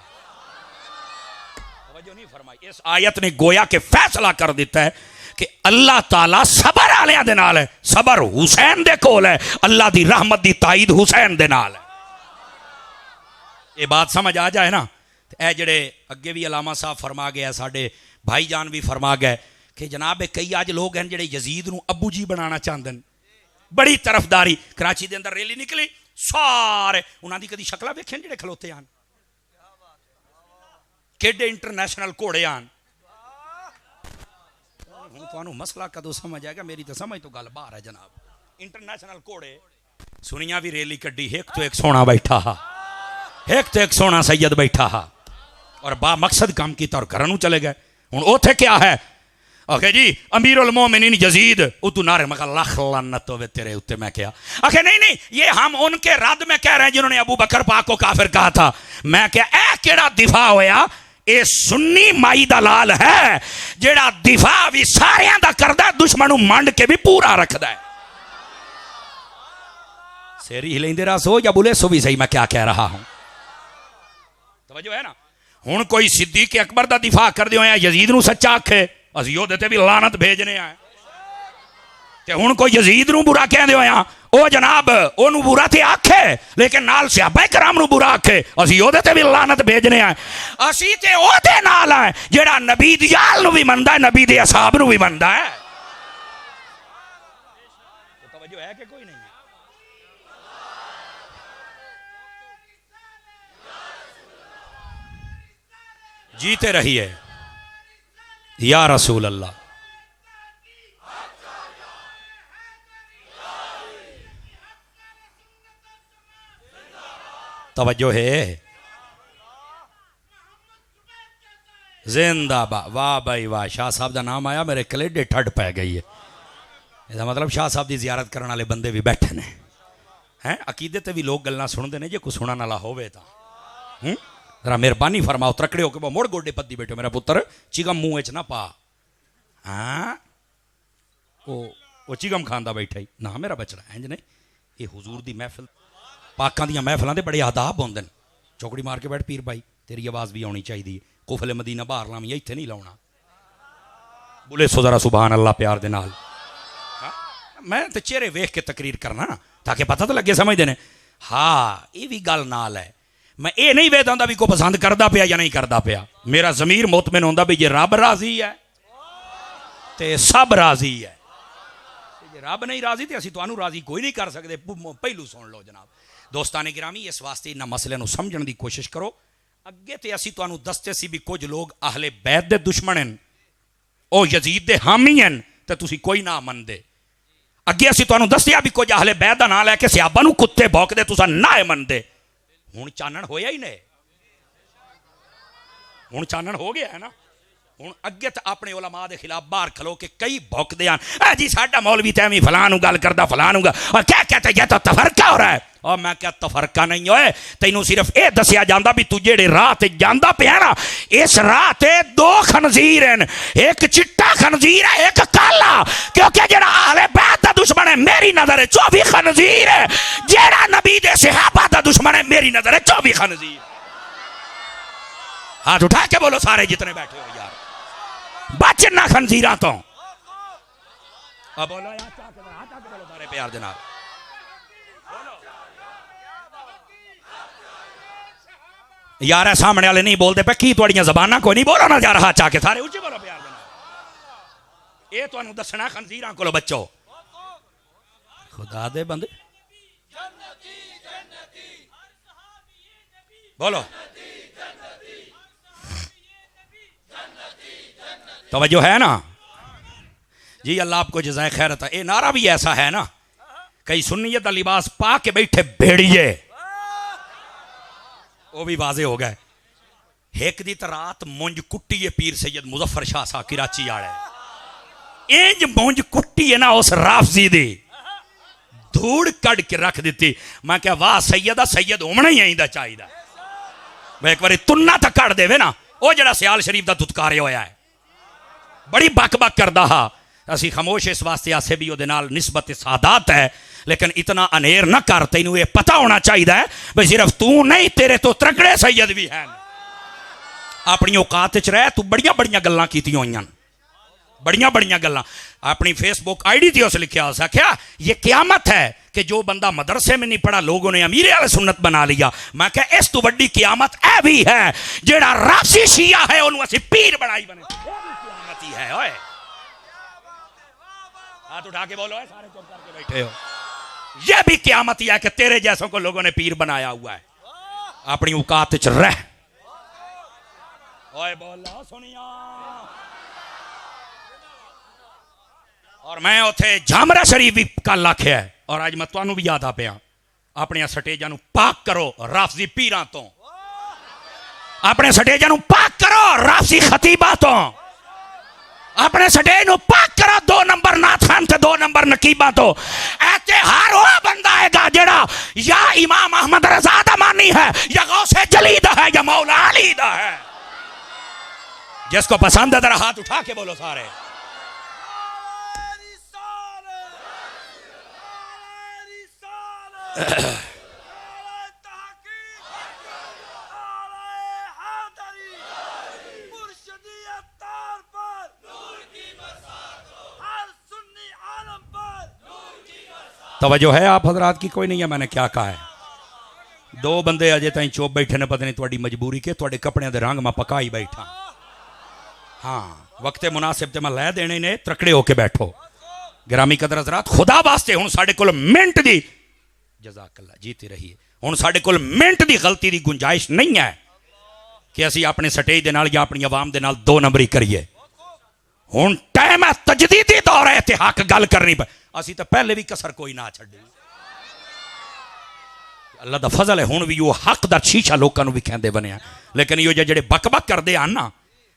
नहीं फरमाई इस आयत ने गोया के फैसला कर दिता है कि अल्लाह ताला सबर वालियां दे नाल है सबर हुसैन दे कोल है अल्लाह दी रहमत दी ताईद हुसैन दे नाल है। ये बात समझ आ जाए ना ए जड़े अगे भी अलामा साहब फरमा गया साडे भाईजान भी फरमा गए कि जनाब कई अज लोग हैं जड़े यजीद नूं अबू जी बनाना चाहते हैं। बड़ी तरफदारी कराची दे अंदर रैली निकली सारे उन्हां दी कदी शक्लां वेखियां जिहड़े खलोते आन केडे इंटरनेशनल घोड़े आन। हुण तुहानू मसला कदों समझ आएगा मेरी तो समझ तो गल बाहर है जनाब। इंटरनेशनल घोड़े सुनिया भी रैली कड्डी एक तो एक सोना बैठा हा एक तो एक सोना सैयद बैठा हा और बा मकसद काम किया और घर नूं चले गए। हुण ओथे क्या है आखे जी अमीरुल मोमिनीन यजीद तू नारे मैं लख लानत होवे तेरे उत्ते। मैं क्या आखे नहीं ये हम उनके रद में कह रहे हैं जिन्होंने अबू बकर पाक को काफिर कहा था। मैं क्या ए केड़ा दिफा होया ये सुन्नी माई दा लाल है जेड़ा दिफा भी सारियां दा करदा दुश्मन नूं मंड के भी पूरा रखदा है। सेरी हिलेंदे रहा सो या बुले सो भी सही मैं क्या कह रहा हूं तवज्जो है ना। हुण कोई सिद्दीक अकबर दा दिफा कर दियो यजीद नूं सच्चा आखे असीं ओहदे ते भी लानत भेजने आए ते हुण कोई यजीद नूं बुरा कहंदे होया ओ जनाब ओनू बुरा ते आखे लेकिन नाल सहाबा कराम नूं बुरा आखे असीं ओहदे ते भी लानत भेजने आए। असीं ते ओहदे नाल है जेड़ा नबी दी आल नूं भी मनदा है नबी दे असहाब नूं भी मनदा है। तो तवज्जो है कि कोई नहीं है। जीते रहिए या रसूल अल्लाह तवज्जो है। जिंदाबाद, वाह भाई वाह। शाह साहब का नाम आया मेरे कलेडे ठंड पै गई है। इसका मतलब शाह साहब की जियारत करने वाले बंदे भी बैठे ने हैं। अकीदे ते भी लोग गल्लां सुनते हैं, जे कोई सुनने वाला होवे तां जरा मेहरबानी फरमाओ, तकड़े होके मुड़ गोडे पद्दी बैठो मेरा पुत्र, चिगम मुँह च ना पा। हाँ वो चिगम खांदा बैठा ही ना मेरा बचड़ा इंज नहीं। ये हुजूर दी महफिल, पाकां दियां महफिलां दे बड़े आदाब होंदे ने। चौकड़ी मार के बैठ पीर भाई, तेरी आवाज़ भी आनी चाहिए। कुफले मदीना बाहर लावी, इत्थे नहीं लाउणा। बोले सो जरा सुभान अल्लाह प्यार दे नाल। मैं तो चेहरे वेख के तकरीर करना ताकि पता तो लगे, समझते ने। हाँ ये भी गल नाल है, मैं ये नहीं वेखदा हुंदा भी कोई पसंद करदा पिया या नहीं करदा पिया। मेरा ज़मीर मुतमिन हुंदा भी जे रब राजी है ते सब राजी है, जे रब नहीं राजी तो असीं तुहानूं राजी कोई नहीं कर सकते। पहलू सुन लो जनाब। दोस्ताने गिरामी, इस वास्ते इन्हां मसले नूं समझण दी कोशिश करो। अगे तो असीं तुहानूं दसते सी भी कुछ लोग अहले बैत दे दुश्मन हैं, ओ यजीद दे हामी हैं, ते तुसीं कोई ना मनदे। अगे असीं तुहानूं दस्सिया भी कुछ अहले बैत दा नाम लैके सहाबा नूं कुत्ते भौंकदे, तुसां ना मनदे। हुण चानण होया ही नहीं, हुण चानण हो गया है ना। हुण अगे तो अपने उलमा के खिलाफ बाहर खलो के कई भौंकदे हैं, जी साडा मौलवी तो एवं फलां नूं गल करदा, फलां नूं और क्या कहते ये तो तफरका हो रहा है। और मैं क्या तफरका नहीं होए, तैनूं सिर्फ ये दसिया जांदा भी तू जेड़े राह ते जांदा पिया ना, इस राह ते दो खनजीर हैं, एक चिट्टा खनजीर है एक काला। क्योंकि जेड़ा अहले बैत दा दुश्मन है मेरी नजर है 24 खनजीर है, जेड़ा नबी दे सहाबा दा दुश्मन है मेरी नजर है 24 खनजीर। हाथ उठा के बोलो सारे जितने बैठे हो यार, बचना खनजीरां तो। अब बोलो यार, हाथ आके बोलो सारे प्यार दे नाल। यार सामने वाले नहीं बोलते पे, की तुहाड़ियां ज़बानां कोई नहीं, बोलो ना यार हाथ आके सारे ऊंचे बोलो प्यार दे नाल। ये तुहानूं दसना खनजीरां कोलों बच्चो, खुदा दे बंदे बोलो तवज्जो है ना जी। अल्लाह आपको जज़ाए खैरत है। ये नारा भी ऐसा है ना, कई सुन्नियत का लिबास पा के बैठे भेड़िए, वो भी वाजे हो गए। एक दी तो रात मुंज कुट्टी है पीर सैयद मुजफ्फर शाह सा कराची वाले, इंज मुंज कुट्टी है ना उस राफजी दी, धूड़ कड़ के रख दी। मैं क्या वाह सैयदा, सैयद होना ही आईदा चाहिए। मैं एक बार तुन्ना तो कड़ देवे ना, वो जड़ा सियाल शरीफ का दुत्कारे होया है, बड़ी बक बक करदा हा। असी खामोश इस वास्ते आसे भी ओदे नाल निस्बत सादात है, लेकिन इतना अनेर न कर। तैनूं ये पता होना चाहिए भाई सिर्फ तू नहीं, तेरे तो त्रकड़े सैयद भी हैं। अपनी औकात च रह, तू बड़िया बड़िया गल्लां कीतियां होईयां, बड़िया बड़िया गल्लां। अपनी फेसबुक आईडी थी उस लिखा, उस आख्या ये क्यामत है कि जो बंदा मदरसे में नहीं पढ़ा लोगों ने अमीरे वाले सुन्नत बना लिया। मैं क्या इस तो बड़ी क्यामत ऐ भी है जेड़ा राफसी शिया है उन्होंने असीं पीर बनाई बने, क्यामत ही है। ओए हाथ उठा के बोलो, सारे चुप करके बैठे हो। यह भी क्यामत ही है कि तेरे जैसों को लोगों ने पीर बनाया हुआ है। अपनी औकात च रह। ओए बोलो सुनिया। और मैं उथे जामरा शरीफ भी कल आख्या है, और आज मैं तुहानूं भी याद आ पिया, अपने स्टेजां नूं पाक करो राफजी पीरां तो, अपने स्टेजां नूं पाक करो राफजी खतीबा तो, अपने स्टेज नूं पाक करो 2 नंबर नाथान ते 2 नंबर नकीबा तो। ऐसे हर वो बंदा आएगा जेड़ा या इमाम अहमद रज़ा दा मानी है, या गौसे जली दा है, या मौला अली दा है। जिसको पसंद है जरा हाथ उठा के बोलो सारे। तवज्जो है आप हजरात की? कोई नहीं है, मैंने क्या कहा है? 2 बंदे अजे ताईं चुप बैठे ने, पता नहीं थोड़ी मजबूरी के थोड़े कपड़े के रंग मैं पका ही बैठा। हाँ वक्ते मुनासिब ते मैं लै देने ने, त्रकड़े होके बैठो। गिरामी कदर हजरात, खुदा वास्ते हुण साडे कोल मिनट दी, जज़ाकल्लाह जीती रहिए, हुण साडे कोल मिनट दी गलती दी गुंजाइश नहीं है कि असी अपने स्टेज दे नाल या अपनी आवाम दे नाल 2 नंबरी करिए। हुण टाइम है, तजदीदी दौर है, ते हक गल करनी पे। असी तो पहले भी कसर कोई ना छड्डी, अल्लाह का फजल है, हुण भी वो हक दा शीशा लोगों भी कहते बने। लेकिन यो जेडे बक बक करते हैं ना,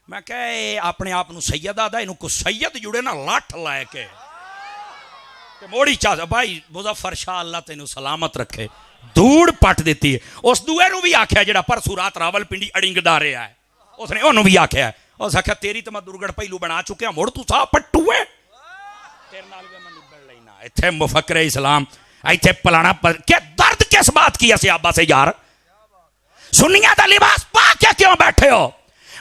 मैं कह अपने आप को सैयद आदा, इनू को सैयद जुड़े ना लठ लैके मोड़ी चाह भाई मुजफ्फर शाह अल्लाह तेन सलामत रखे, धूड़ पट दी है। उस दूए भी आख्या जो परसों रात रावलपिंडी अड़िंगदा रहा है, उसने उन्होंने भी आख्या, उस आख्या तेरी तो मैं दुर्गढ़ पहलू बना चुके, मुड़ तू सा पट्टू है, तेरे नाल भी मैं निबड़ लेना। इत्थे मुफक्किर इस्लाम इत्थे पलाना क्या दर्द किस बात की है सहाबा से यार? सुन्नियां दा लिबास पा के क्यों बैठे हो?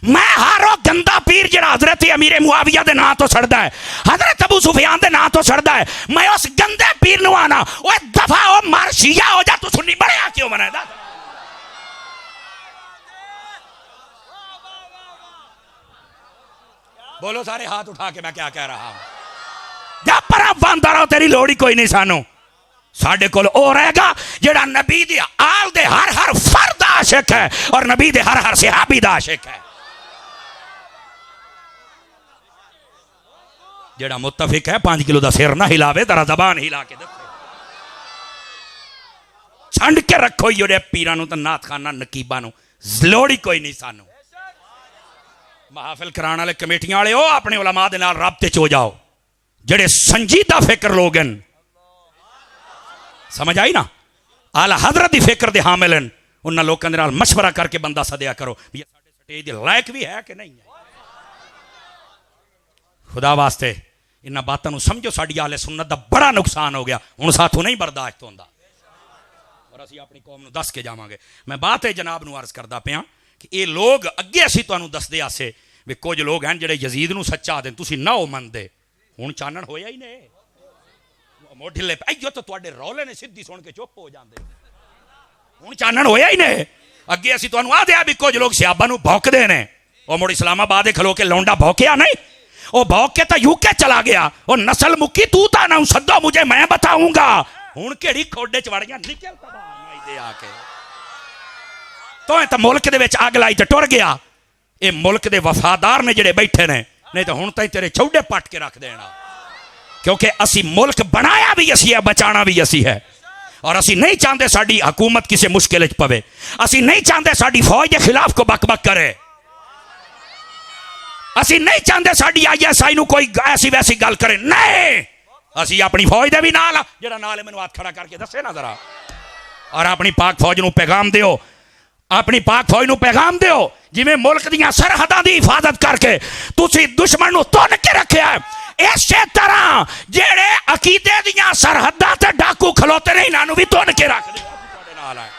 मैं हारो गंदा पीर जिहड़ा हजरत अमीर मुआविया दे नां तो सड़दा है, हजरत अबू सुफियान दे नां तो सड़दा है, मैं उस गंदे पीर नु आना ओए दफा हो मर शिया हो जा, तू सुन्नी बणिया क्यों बना? बोलो सारे हाथ उठा के मैं क्या कह रहा हूं? जा परा बंदा रहो, तेरी लोड़ ही कोई नहीं सानू। साडे कोल ओ रहेगा जेड़ा नबी दे आल दे हर हर फर्द आशिक है और नबी दे हर हर सहाबी दा आशिक है। जेड़ा मुत्तफिक है 5 किलो दा सिर ना हिलावे, जरा जबान हिला के देखो, छंड के रखो योरे पीरां नु ते नाथ खाना नकीबा नु, लोड़ ही कोई नहीं सानू। महफिल कराने वाले कमेटियां वाले हो अपने उलमा दे नाल राबते च हो जाओ, जेड़े संजीदा फिक्र लोग हैं, समझ आई ना, आला हजरत की फिक्र दे हामिल हैं, उन्होंने लोगों के नाल मशवरा करके बंदा सदिया करो भी साडे स्टेज दे लायक भी है कि नहीं है। खुदा वास्ते इन्हां बातों को समझो, साडी आले सुन्नत का बड़ा नुकसान हो गया, हुण साथों नहीं बर्दाश्त होंदा और असीं अपनी कौम नूं दस के जावांगे। मैं बात है जनाब नूं अर्ज करदा पिया कि ये लोग अगे असीं तुहानूं दसदे आसे भी कुछ लोग हैं जिहड़े यजीद नूं सच्चा आखदे, तुसीं ना हो मनदे, हुण चानण होया ही नहीं, मोढिले अयो तो तुहाडे रौले ने सिद्धी सुन के चुप हो जाते, हुण चानण होया ही नहीं। अगे असीं तुहानूं आखदे आ भी कुछ लोग सहाबा नूं भौंकदे ने, वो मुड़ इस्लामाबाद खलो के लौंडा भौंकिया नहीं, वो भौंक के तो यूके चला गया, वो नस्ल मुक्की, तू ता ना सदो मुझे मैं बताऊंगा, हुण केड़ी खोडे च वड़ गया, निकल तबाह दे आके तो मुल्क दे विच अग लाई ते टुर गया। ये मुल्क दे वफादार ने जिहड़े बैठे ने, नहीं तो हुण ताईं तेरे चौड़े पट के रख देना, क्योंकि असी मुल्क बनाया भी असी है, बचाना भी असी है, और असी नहीं चाहते साडी हुकूमत किसी मुश्किल च पवे, असी नहीं चाहते साडी फौज के खिलाफ को बक बक करे, असी नहीं चाहते साडी ISI नूं कोई ऐसी वैसी गल करे, नहीं असी अपनी फौज दे भी नाल, जेड़ा नाल मैनूं हाथ खड़ा करके दसे ना जरा, और अपनी पाक फौज नूं पैगाम दिओ, अपनी पाक फौज नूं पैगाम दिओ जिवें मुल्क दीआं सरहदां दी हिफाजत करके तुसीं दुश्मन नूं तुन के रखिआ, इसे तरह जेड़े अकीदे दीआं सरहदां ते डाकू खलोते ने, इन्हां नूं भी तुन के रख दिओ। तुहाडे नाल है,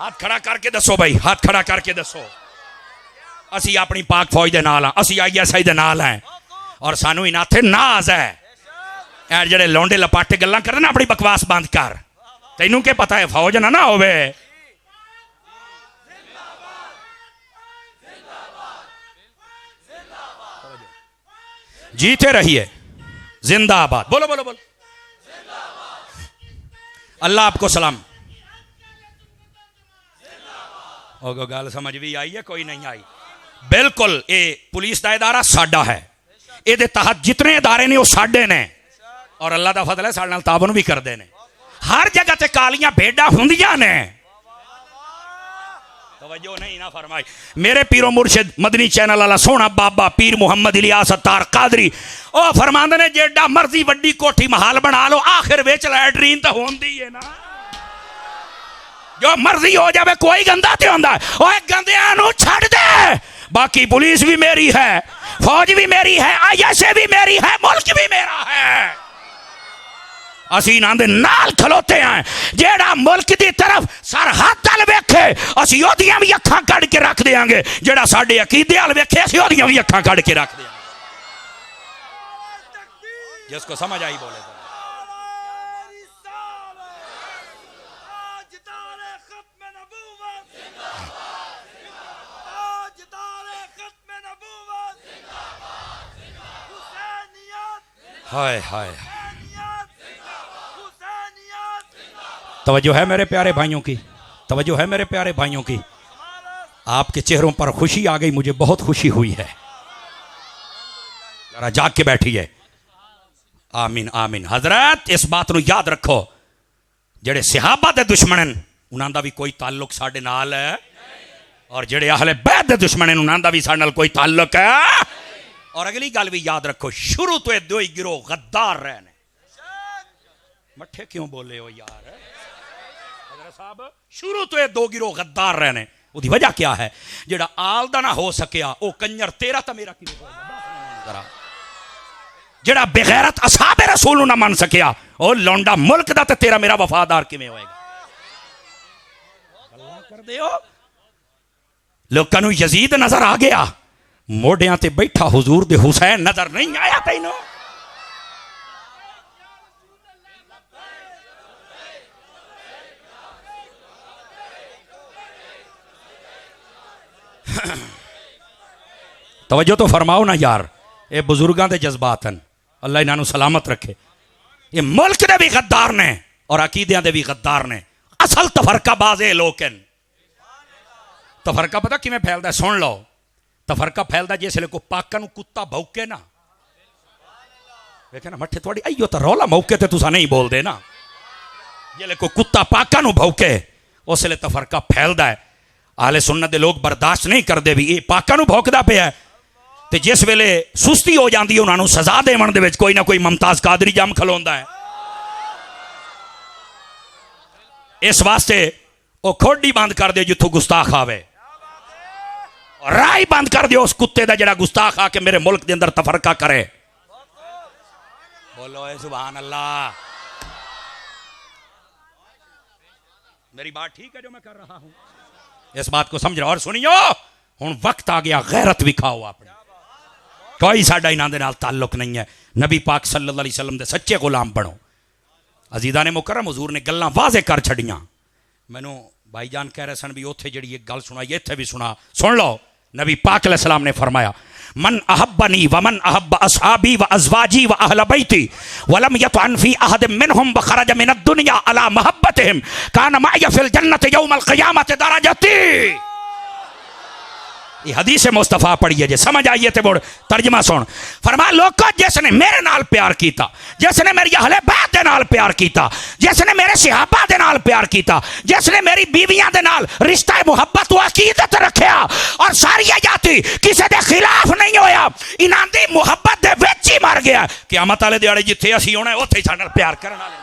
हाथ खड़ा करके दसो भाई, हाथ खड़ा करके दसो, असी अपनी पाक फौज दे नाल हां, असी ISI दे नाल हैं, और सानू इन्हां ते नाज है। यार जेड़े लौंडे लपाटे गल्लां करदे ना, अपनी बकवास बंद कर, तैनूं क्या पता है फौज ना होवे। जीते रहिए, जिंदाबाद, बोलो बोलो बोलो, अल्लाह आपको सलाम। ओगो गल समझ भी आई है, कोई नहीं आई? बिल्कुल, ये पुलिस का इदारा साडा है, ये तहत जितने इदारे ने वो साडे ने, और अल्लाह का फजल है साडे नाल ताबन भी करते हैं। हर जगह ते कालियां भेडां हुंदियां ने, तवज्जो नहीं ना फरमाई। मेरे पीरो मुर्शिद मदनी चैनल वाला सोहना बाबा पीर मुहम्मद इलियास अत्तार कादरी ओ फरमांदे ने जेड़ा मर्जी वड्डी कोठी महल बना लो, आखिर विच लैटरीन तो होंदी है ना, जो मर्जी हो जाए कोई गंदा तो होंदा है। ओए गंदियां नूं छड्ड दे, बाकी पुलिस भी मेरी है, फौज भी मेरी है, ISI भी मेरी है, मुल्क भी मेरा है, असी इन्हां दे नाल खलोते हैं। जेड़ा मुल्क की तरफ सरहद अल वेखे असी ओदियां भी अखां कढ़ के रख देंगे, जेड़ा साडे अकीदे अल वेखे असी ओदियां भी अखां कढ़ के रख देंगे। जिसको समझ आई बोले तो। हाय हाय, तवज्जो है मेरे प्यारे भाइयों की, तवज्जो है मेरे प्यारे भाइयों की। आपके चेहरों पर खुशी आ गई, मुझे बहुत खुशी हुई है, जरा जाग के बैठिए। आमीन आमीन। हजरत इस बात को याद रखो, जेड़े सहाबा दे दुश्मन हैं उन्हां दा भी कोई ताल्लुक साडे नाल है, और जेड़े अहले बैत दे दुश्मन हैं उन्हां दा भी साडे नाल कोई ताल्लुक है। और अगली गल भी याद रखो, शुरू तो ये दो ही गिरोह गद्दार रहे ने। मठे क्यों बोले हो यार साहब? शुरू तो ये दो गिरोह गद्दार रहे ने। उसकी वजह क्या है? जेड़ा आल दा ना हो सकिया वो कंजर तेरा तो मेरा की जरा, जेड़ा बेगैरत असहाबे रसूल ना मन सकिया ओ लौंडा मुल्क दा ते तेरा मेरा वफादार किवें होएगा? गल्लां कर दे हो। लोकां नूं यजीद नजर आ गया, मोढ़ियां ते बैठा हुजूर दे हुसैन नजर नहीं आया तैनूं? तवज्जो तो फरमाओ ना यार, ये बुजुर्गों के जज्बात हैं, अल्लाह इन्हों सलामत रखे। ये मुल्क दे भी गद्दार ने और अकीदियां दे भी गद्दार ने। असल तफरका बाज ये लोग हैं। तफरका पता किमें फैलता है? सुन लो, तफरका फैलता जिसले को पाका नूं कुत्ता भौके ना, देखे ना मठे थोड़ी आइयो तो रौला मौके ते तुसा नहीं बोलते ना, जिसले को कुत्ता पाका नूं भौके उसले तफरका फैलता है। आले सुन्नत दे लोग बर्दाश्त नहीं करते भी ये पाका नूं भौंकदा पिया, ते जिस वेले सुस्ती हो जाती है उन्होंने सजा देवन दे विच कोई ना कोई मुमताज कादरी जम खलोंदा है। इस वास्ते वो खोडी बंद कर दे जिथों गुस्ताख आवे, और राह बंद कर दियो उस कुत्ते का जड़ा गुस्ताख आके मेरे मुल्क के अंदर तफरका करे। बोलो ए सुभान अल्लाह। मेरी बात ठीक है जो मैं कर रहा हूं? इस बात को समझ रहा। और सुनियो, हुण वक्त आ गया गैरत विखाओ अपनी। कोई साडा इन्हां दे नाल ताल्लुक नहीं है। नबी पाक सल्लल्लाहु अलैहि वसल्लम दे सच्चे गुलाम बनो। अजीदा ने मुकरम हुजूर ने गल्लां वाज़े कर छड़ियां। मैनू भाईजान कह रहे सन भी उत्थे जड़ी एक गल सुनाई, इत्थे भी सुना। सुन लो, नबी पाक अलैहिस्सलाम ने फरमाया, मन अहब्बनी व मन अहब्ब असहाबी व अज़वाजी व अहल बैती वलम यतअन फी अहद मिनहुम व खरज मिन दुनिया अला महब्बतिहिम कान माय फिल जन्नत यौमल क़ियामत दरजती। ये हदीस मुस्तफ़ा पढ़िए जे समझ आइए तो बोल तर्जमा सुन। फरमा लोगों जिसने मेरे नाल प्यार किया, जिसने मेरी अहले बैत दे नाल प्यार किया, जिसने मेरे सहाबा दे नाल प्यार किया, जिसने मेरी बीवियां दे नाल रिश्ता मुहब्बत व अकीदत रखिया और सारी जाति किसी के खिलाफ नहीं होया, इन्हां दी मुहब्बत दे विच ही मर गया। क़यामत वाले दिहाड़े जिथे असीं होना उत्थे ही साडे नाल प्यार करन वाले।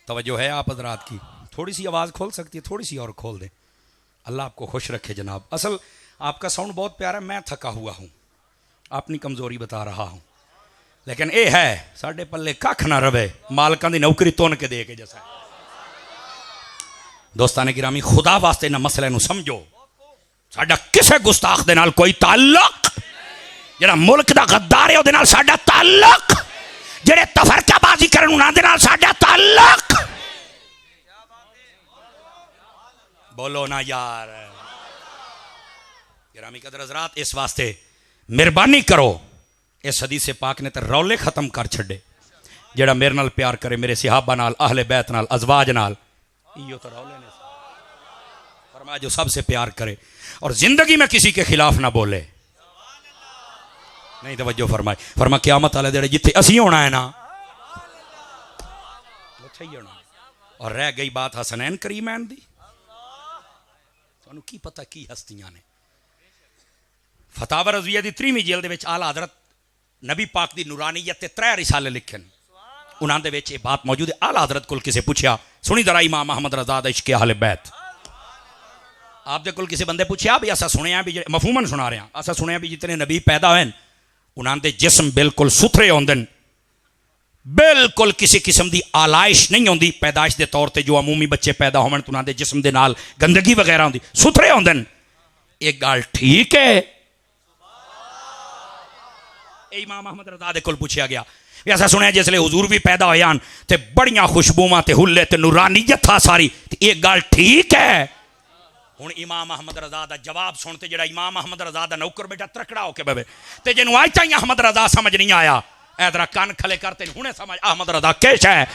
तवज्जो है आप हज़रात की? थोड़ी सी आवाज़ खोल सकती है, थोड़ी सी और खोल दे। अल्लाह आपको खुश रखे जनाब। असल आपका साउंड बहुत प्यारा है, मैं थका हुआ हूँ, अपनी कमज़ोरी बता रहा हूँ। लेकिन ये है साढ़े पल्ले कख ना रवे, मालकां दी नौकरी तुन के दे के जैसा। दोस्ताने गिरामी, खुदा वास्ते ना मसले नूं समझो। साडा किसे गुस्ताख दे नाल कोई ताल्लुक, जेड़ा मुल्क दा गद्दार है उहदे नाल साडा ताल्लुक, जेड़े तफरकाबाजी करन उन्हां दे नाल साडा ताल्लुक। बोलो ना यार। गिरामी कदर हज़रात, इस वास्ते मेहरबानी करो, इस हदीस पाक ने तो रौले खत्म कर छड़े। जेड़ा मेरे नाल प्यार करे, मेरे सहाबा नाल, अहले बैत नाल, अज़वाज नाल, इयो तो रौले ने। फरमाया जो सबसे प्यार करे और जिंदगी में किसी के खिलाफ ना बोले। नहीं तवज्जो फरमाई। फरमा क़यामत वाले दिहाड़े जिथे असीं होना है ना उत्थे ही होना। और रह गई बात हसनैन करीमैन दी, तुहानू की पता की हस्तियां ने। फतावा रज़विया दी 3वीं जिल्द दे विच आला हज़रत नबी पाक दी नूरानियत ते 3 रिसाले लिखे न। उन्हां दे विच ये बात मौजूद है। आला हज़रत कोल किसे पूछया, सुनी जरा इमाम अहमद रज़ा दा इश्क़ अहले बैत। आप दे कोल किसी बंदे पूछया भी असा सुनिया भी, मफहूमन सुना रहे हैं, असा सुनिया भी जितने नबी पैदा होए उन्हां दे जिस्म बिल्कुल सुथरे होंदे, बिल्कुल किसी किस्म की आलाइश नहीं होंदी। पैदाइश के तौर पर जो अमूमी बच्चे पैदा होवन तो उन्हां दे जिस्म दे नाल गंदगी वगैरह होंदी, सुथरे होंदे। एक गल ठीक है। इमाम अहमद रज़ा दे कोल पूछा गया, ऐसा सुनिया जिसले हुजूर भी पैदा होए हन ते बड़ियां खुशबूवां ते हुल्ले ते नूरानियत था सारी, एक गल ठीक है। हुण इमाम अहमद रज़ा दा जवाब सुनते, जेड़ा इमाम अहमद रज़ा दा नौकर बेटा त्रकड़ा होके बवे ते जिन्हों अज ताईं अहमद रज़ा समझ नहीं आया, ऐदरा कान खले करते हुणे समझ अहमद रज़ा केश है।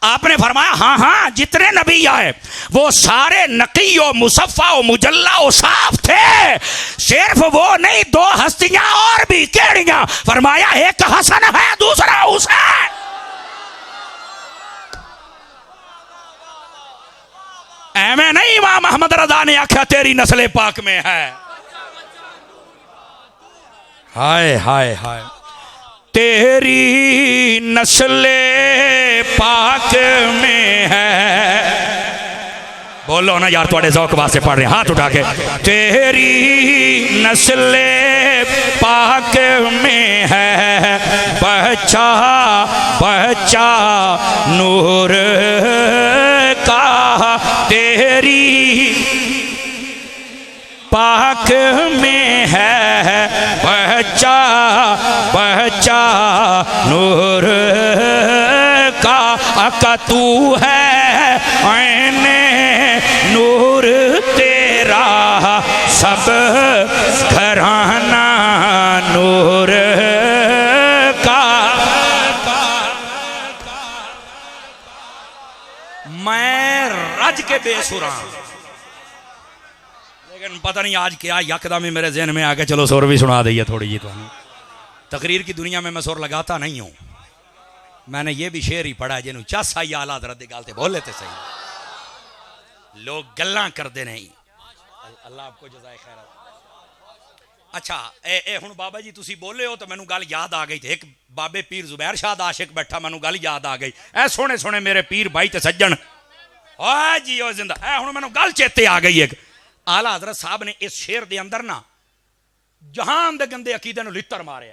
आपने फरमाया हाँ हाँ जितने नबी आए वो सारे नकी और मुसफ़ा और मुजल्ला और साफ थे, सिर्फ वो नहीं दो हस्तियां और भी। केड़ियां? फरमाया एक हसन है दूसरा हुसैन। एवं नहीं इमाम अहमद रजा ने आख्या तेरी नस्ल पाक में है। हाय हाय हाय, तेरी नस्ल पाक में है। बोलो ना यार, थोड़े ज़ौक़ वास्ते पढ़ रहे हैं, हाथ उठा के। तेरी नस्ल पाक में है बच्चा बच्चा नूर का, तेरी पाक में है बच्चा बच्चा नूर का। अका तू है ऐने नूर तेरा, सब घराना नूर का। मैं रज के बेसुरा, लेकिन पता नहीं आज क्या यकदम ही मेरे जहन में आके चलो सुर भी सुना दी थोड़ी जी। तो तकरीर की दुनिया में मैं सुर लगाता नहीं हूँ, मैंने ये भी शेर ही पढ़ा जिन्हों चस आई आला हज़रत दी गल ते बोले ते सही, लोग गल्लां करते नहीं। अल्लाह आपको जज़ाए खैर। अच्छा ए हुण बाबा जी तुसी बोले हो तो मैनू गल याद आ गई। एक बाबे पीर जुबैर शाह दा आशिक बैठा, मैनू गल याद आ गई। ए सोने सोने मेरे पीर भाई ते सज्जन, ओ जी ओ जिंदा। ए हुण मैनू गल चेते आ गई। एक आला हज़रत साहब ने इस शेर दे अंदर ना जहान दे गंदे अकीदे नूं लित्तर मारे।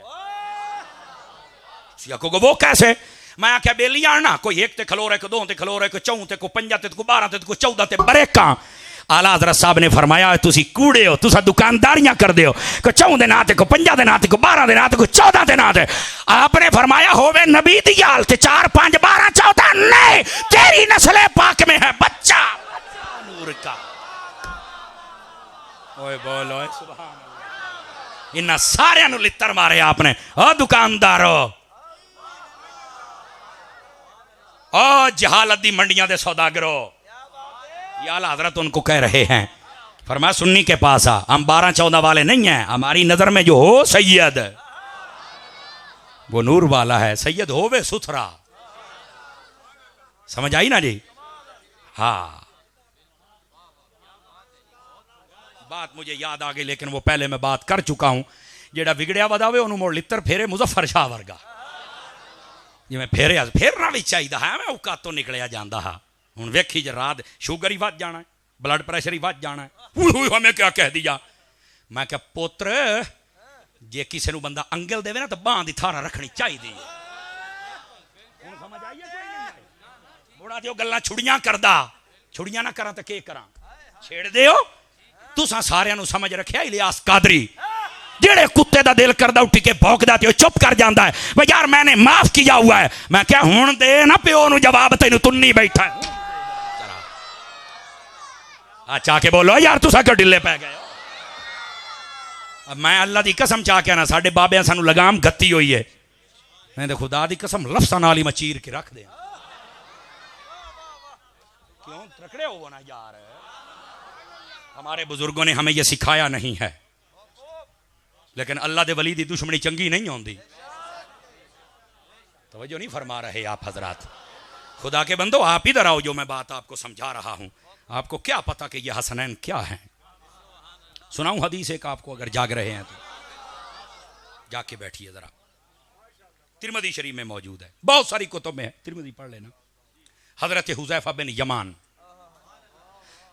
वो कैसे? मैं आख्या बेली आना, कोई एक ते खलोर है, को दो ते खलोर है, को चौं ते को पंजा ते को 12 ते को 14 ते बरेका। आला हज़रत साहब ने फरमाया तुसी कूड़े हो, तुसा दुकानदारियां कर दे हो, को चौं दे नाते को 50 दे नाते को 12 दे नाते को 14 दे नाते। आपने फरमाया होवे नबी दी हाल ते 4 5 12 14 नहीं, तेरी नस्ल पाक में है बच्चा नूर का। ओए बोलो सुभान अल्लाह। इन्ना सारियां नूं लित्तर मारे आपने। ओ दुकानदारो, ओ जहालत दी मंडियां दे सौदागरो, ये आला हज़रत उनको कह रहे हैं। फरमाया सुन्नी के पास आ, हम 12 14 वाले नहीं हैं, हमारी नजर में जो हो सैयद वो नूर वाला है। सैयद होवे सुथरा, समझ आई ना जी? हाँ बात मुझे याद आ गई, लेकिन वो पहले मैं बात कर चुका हूं। जेड़ा बिगड़िया वधावे उन्होंने मोड़ लित्तर फेरे मुजफ्फर शाह वर्गा, जिवें फेरिया फेरना भी चाहिए है। मैं औकात तो निकलिया जाता हा। हुण वेखी जे रात शुगर ही वध जाना है, ब्लड प्रेशर ही वध जाना है। हमें क्या कह दिया? मैं क्या पुत्र जे किसी नूं बंदा अंगल देवे ना तो बांह दी थारा रखनी चाहिए। समझ आई है? मुड़ा जो गल्लां छुड़ियां करदा, छुड़ियां ना करा तो के करा, छेड़ दे हो। तुसां सारियां नूं समझ रखिया इलियास कादरी, जेड़े कुत्ते दा दिल करदा उठ के भौंकदा ते चुप कर जांदा है। भाई यार मैंने माफ किया हुआ है। मैं क्या हुण दे ना प्यो नूं जवाब, तैनूं तुन्नी बैठा है। चाह के बोलो यार तुसा क्यों ढिले पै गए? अब मैं अल्लाह दी कसम चाह के ना, साडे बाबे सानू लगाम गत्ती हुई है। मैं तो खुदा दी कसम लफ्ज़ां नाल ही मैं चीर के रख दे। क्यों तकड़े हो ना यार? हमारे बुजुर्गों ने हमें यह सिखाया नहीं है, लेकिन अल्लाह दे वली दी दुश्मनी चंगी नहीं होती। तवज्जो नहीं फरमा रहे आप हजरात। खुदा के बंदो आप इधर आओ, जो मैं बात आपको समझा रहा हूं। आपको क्या पता कि यह हसनैन क्या है? सुनाऊं हदीस एक आपको, अगर जाग रहे हैं तो जाके बैठिए जरा। तिरमिज़ी शरीफ में मौजूद है, बहुत सारी कुतुब में है, तिरमिज़ी पढ़ लेना। हजरत हुज़ैफा बिन यमान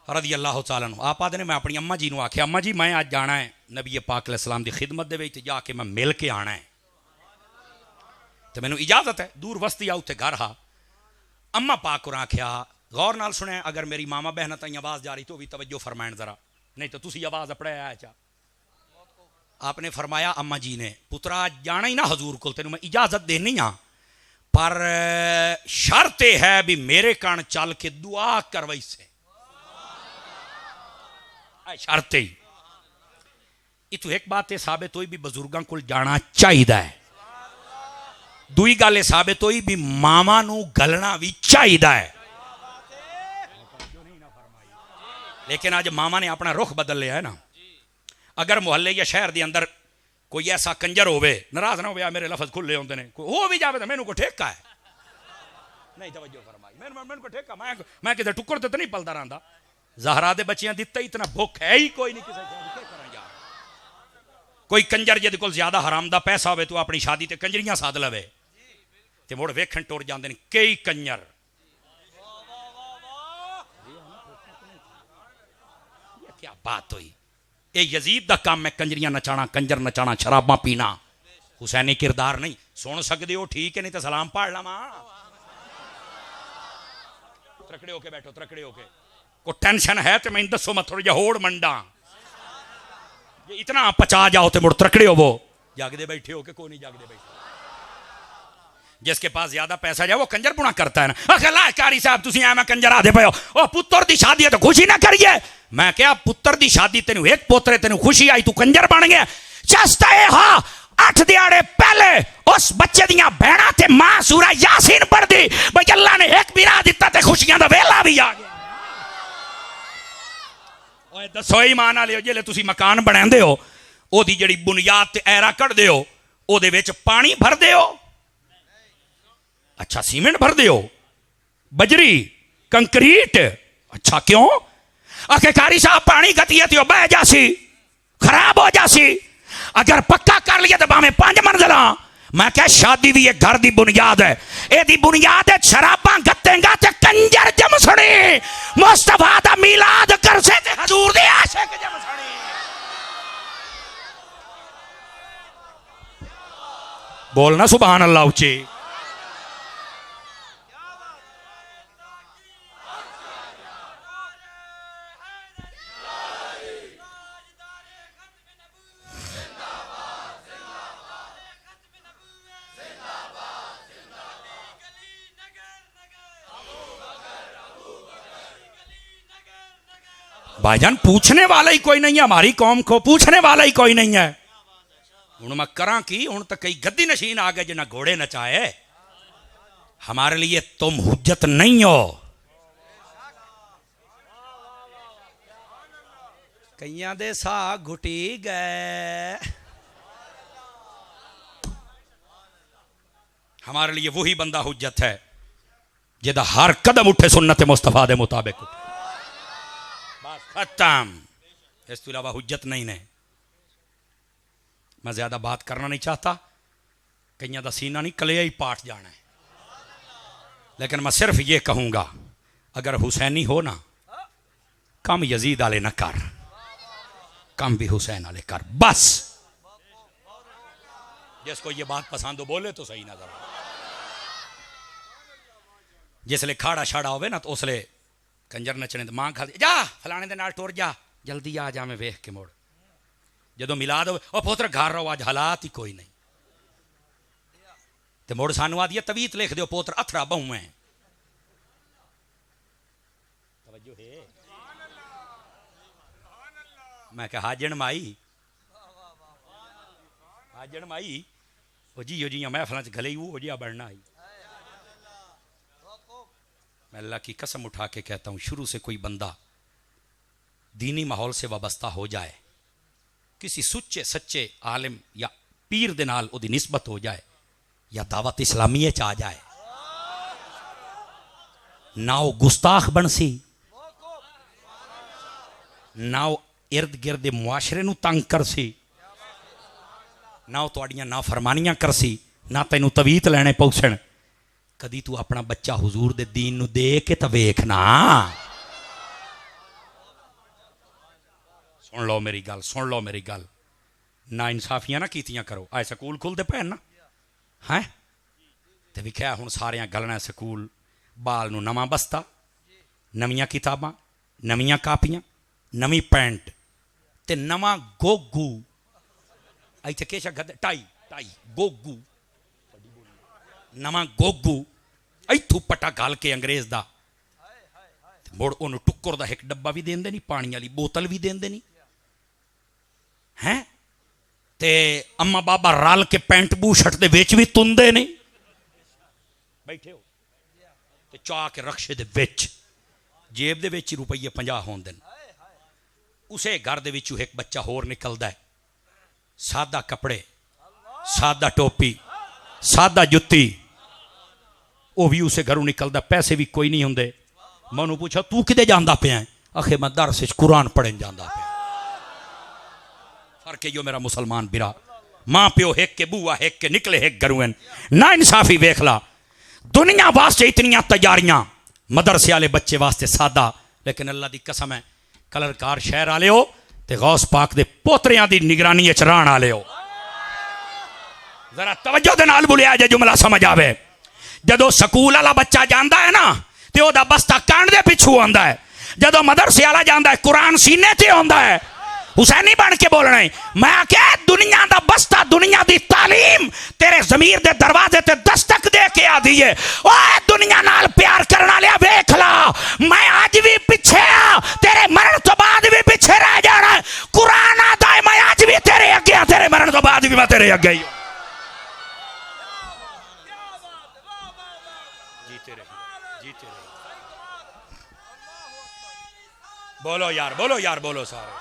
रज़ी अल्लाह तआला अन्हु आप आदे ने मैं अपनी अम्मा जी नूं आख्या, अम्मा जी मैं आज जाना है नबी पाक अलैहिस्सलाम दी खिदमत दे विच, जाके मैं मिल के आना है, तो मैनू इजाजत है। दूर वस्ती आ उत्थे घर हा। अम्मा पाक को आख्या गौर नाल सुने, अगर मेरी मामा बहना ताई आवाज़ जा रही तो भी तवज्जो फरमाएं जरा, नहीं तो तुसी आवाज़ अपने आया चा। आपने फरमाया अम्मा जी ने, पुत्रा जाना ही ना हजूर को, तेन मैं इजाजत देनी हाँ, पर शर्त है भी मेरे कण चल के दुआ करवाई से। शर्त ही इतों एक बात साबित हुई भी बुजुर्गों को जाना चाहिए है। दूई गल ये साबित हुई भी मावां नूं गलना भी चाहिए है। लेकिन अज मावां ने अपना रुख बदल लिया है ना। अगर मुहल्ले या शहर के अंदर कोई ऐसा कंजर होवे, नाराज ना हो मेरे लफज खुले होंगे ने, कोई हो भी जाए तो मैनू को ठेका है नहीं, तवज्जो फरमाई, मैनू को ठेका, मैं किसी टुक्कर तो नहीं पलता रहा। ज़हरा दे बच्चियां दिता इतना भुख है ही कोई नहीं किसी। कोई कंजर जिहदे कोल ज्यादा हराम दा पैसा होवे तो अपनी शादी ते कंजरियां साध लवे ते मुड़ वेखण टुर जांदे ने कई कंजर। ये क्या बात हुई? ये यजीद दा काम है कंजरियां नचाना, कंजर नचाना, शराबां पीना। हुसैनी किरदार नहीं सुन सकते हो ठीक है, नहीं तो सलाम पढ़ लवा। त्रकड़े होके बैठो, त्रकड़े होके। को टेंशन है तो मैं दसो, मैं थोड़ा होड़ मंडा, ये इतना पचा जाओ तो मुड़ त्रकड़े हो। वो जागदे बैठे हो के कोई नहीं जागदे बैठे। जिसके पास ज्यादा पैसा जाए वो कंजर पुणा करता है ना। अखला कारी साहब तुसी मैं कंजर आदे पे हो, ओ पुत्र दी शादी है तो खुशी ना करिए। मैं क्या पुत्र दी शादी तेनू एक पोतरे तेनू खुशी आई, तू कंजर बन गया। चस्ता है हाँ 8 दिहाड़े पहले उस बच्चे दियां भैणा ते मां सूरा यासीन पढ़ दी भाई अल्लाह ने एक बिरा दिता ते खुशियां दा वेला भी आ गया। ओए दसो ईमान वाले जिहले तुसी मकान बनांदे हो ओदी जिहड़ी बुनियाद ते ऐरा कढदे हो ओदे विच पानी भरदे हो? अच्छा सीमेंट भरदे हो, बजरी, कंक्रीट? अच्छा क्यों? आखे कारी साहब पानी गतिया तो बह जासी, खराब हो जासी। अगर पक्का कर लिया तो भावें 5 मंजिला। मैं क्या शादी भी एक घर की बुनियाद है, एदी बुनियाद है शराबा गत्तेगा ते कंजर जमसणी। मुस्तफा दा मिलाद करसे ते हजूर दे आशिक जमसणी। बोलना सुभान अल्लाह उच्ची। भाईजान पूछने वाला ही कोई नहीं है, हमारी कौम को पूछने वाला ही कोई नहीं है। हूं मैं करा कि हूं तो कई गद्दी नशीन आ गए जिन्हें घोड़े नचाए। हमारे लिए तुम हुज्जत नहीं हो। कईयां दे सा घुटी गए। हमारे लिए वही बंदा हुज्जत है जिदा हर कदम उठे सुन्नत मुस्तफा दे मुताबिक उठे। खत्म, इस तो अलावा हुज्जत नहीं ने। मैं ज्यादा बात करना नहीं चाहता, कईयां दा सीना नहीं कलिया ही पाट जाना है। लेकिन मैं सिर्फ ये कहूंगा अगर हुसैनी हो ना, कम यजीद आले ना कर, कम भी हुसैन आले कर बस। जिसको ये बात पसंद हो बोले तो सही नजर। जिसले खाड़ा शाड़ा होवे ना तो उसले कंजर नचने तो मां खा जा फलाने दे नाल टुर जा, जल्दी आ जा मैं वेख के मोड़। जदों मिलाद हो और पुत्र घर रहो, आज हालात ही कोई नहीं तो मुड़ सानू आदि तवीत लिख दो पुत्र अथरा बहु है। मैं कहा हाजन माई, हाजन माई वो जी जी महफलों च गले वो जिहा बनना आई। मैं अल्लाह की कसम उठा के कहता हूं शुरू से कोई बंदा दीनी माहौल से वाबस्ता हो जाए, किसी सुच्चे सच्चे आलिम या पीर दे नाल उदी निस्बत हो जाए या दावत इस्लामीय च आ जाए, ना वो गुस्ताख बनसी, ना वो इर्द गिर्द मुआशरे नू तंग करसी, ना वो तुहाड़ियां नाफरमानियां करसी, ना तैनू तवीत लैने पौसण। कदी तू अपना बच्चा हुजूर दे दीन नू दे के तो वेखना। सुन लो मेरी गल, सुन लो मेरी गल। ना इंसाफियां ना कीतियां करो। आए स्कूल खुलते पे ना है तो विख्या हुण सारियां गलना स्कूल बाल नू नवा बस्ता, नवियां किताबां, नवियां कापियां, नवी पैंट ते नवा गोगू। इत्थे केशा गद्दे टाई टाई गोगू, नवा गोगू इथू पटा गल के अंग्रेज दा मुड़ उन्होंने टुक्कर दा एक डब्बा भी देंदे नहीं, पानी वाली बोतल भी देंदे नहीं हैं ते अम्मा बाबा रल के पैंट बूशट दे विच भी तुंदे नहीं। बैठे हो तो चाह के रक्शे दे विच जेब दे विच रुपये 50 होंदे ने उसे घर दे विचों एक बच्चा होर निकलदा है सादा कपड़े सादा टोपी सादा जुत्ती वो भी उसे घरों निकलदा पैसे भी कोई नहीं होंदे मैं उन्होंने पूछा तू किते जांदा पिया आखे मैं दरस कुरान पढ़न जांदा पिया फर्क है जो मेरा मुसलमान बिरा मां प्यो हेक के बुआ हेक के निकले हेक घरों ना इंसाफी वेख ला दुनिया वास्ते इतनियां तैयारियां मदरसे वाले बच्चे वास्ते सादा लेकिन अल्लाह दी कसम है कलरकार शहर वाले हो ते गौस पाक दे पोतरियां दी निगरानी च रहण वाले हो जरा तवज्जो दे नाल बोलिया जे जुमला समझ आवे जदों स्कूल वाला बच्चा जांदा है ना ते ओदा बस्ता कांड दे पिछू आंदा है जदों मदरसे वाला जांदा है कुरान सीने ते आंदा है हुसैनी बन के बोलना है मैं क्या दुनिया दा बस्ता दुनिया दी तालीम तेरे ज़मीर दे दरवाजे ते दस्तक दे के आ दी है ओए दुनिया नाल प्यार करना लिया वेख ला मैं आज भी पीछे तेरे मरण तो बाद भी पीछे रह जाना कुरान आता है मैं आज भी तेरे अगे तेरे मरण तो बाद भी मैं तेरे अगे ही बोलो यार बोलो सारे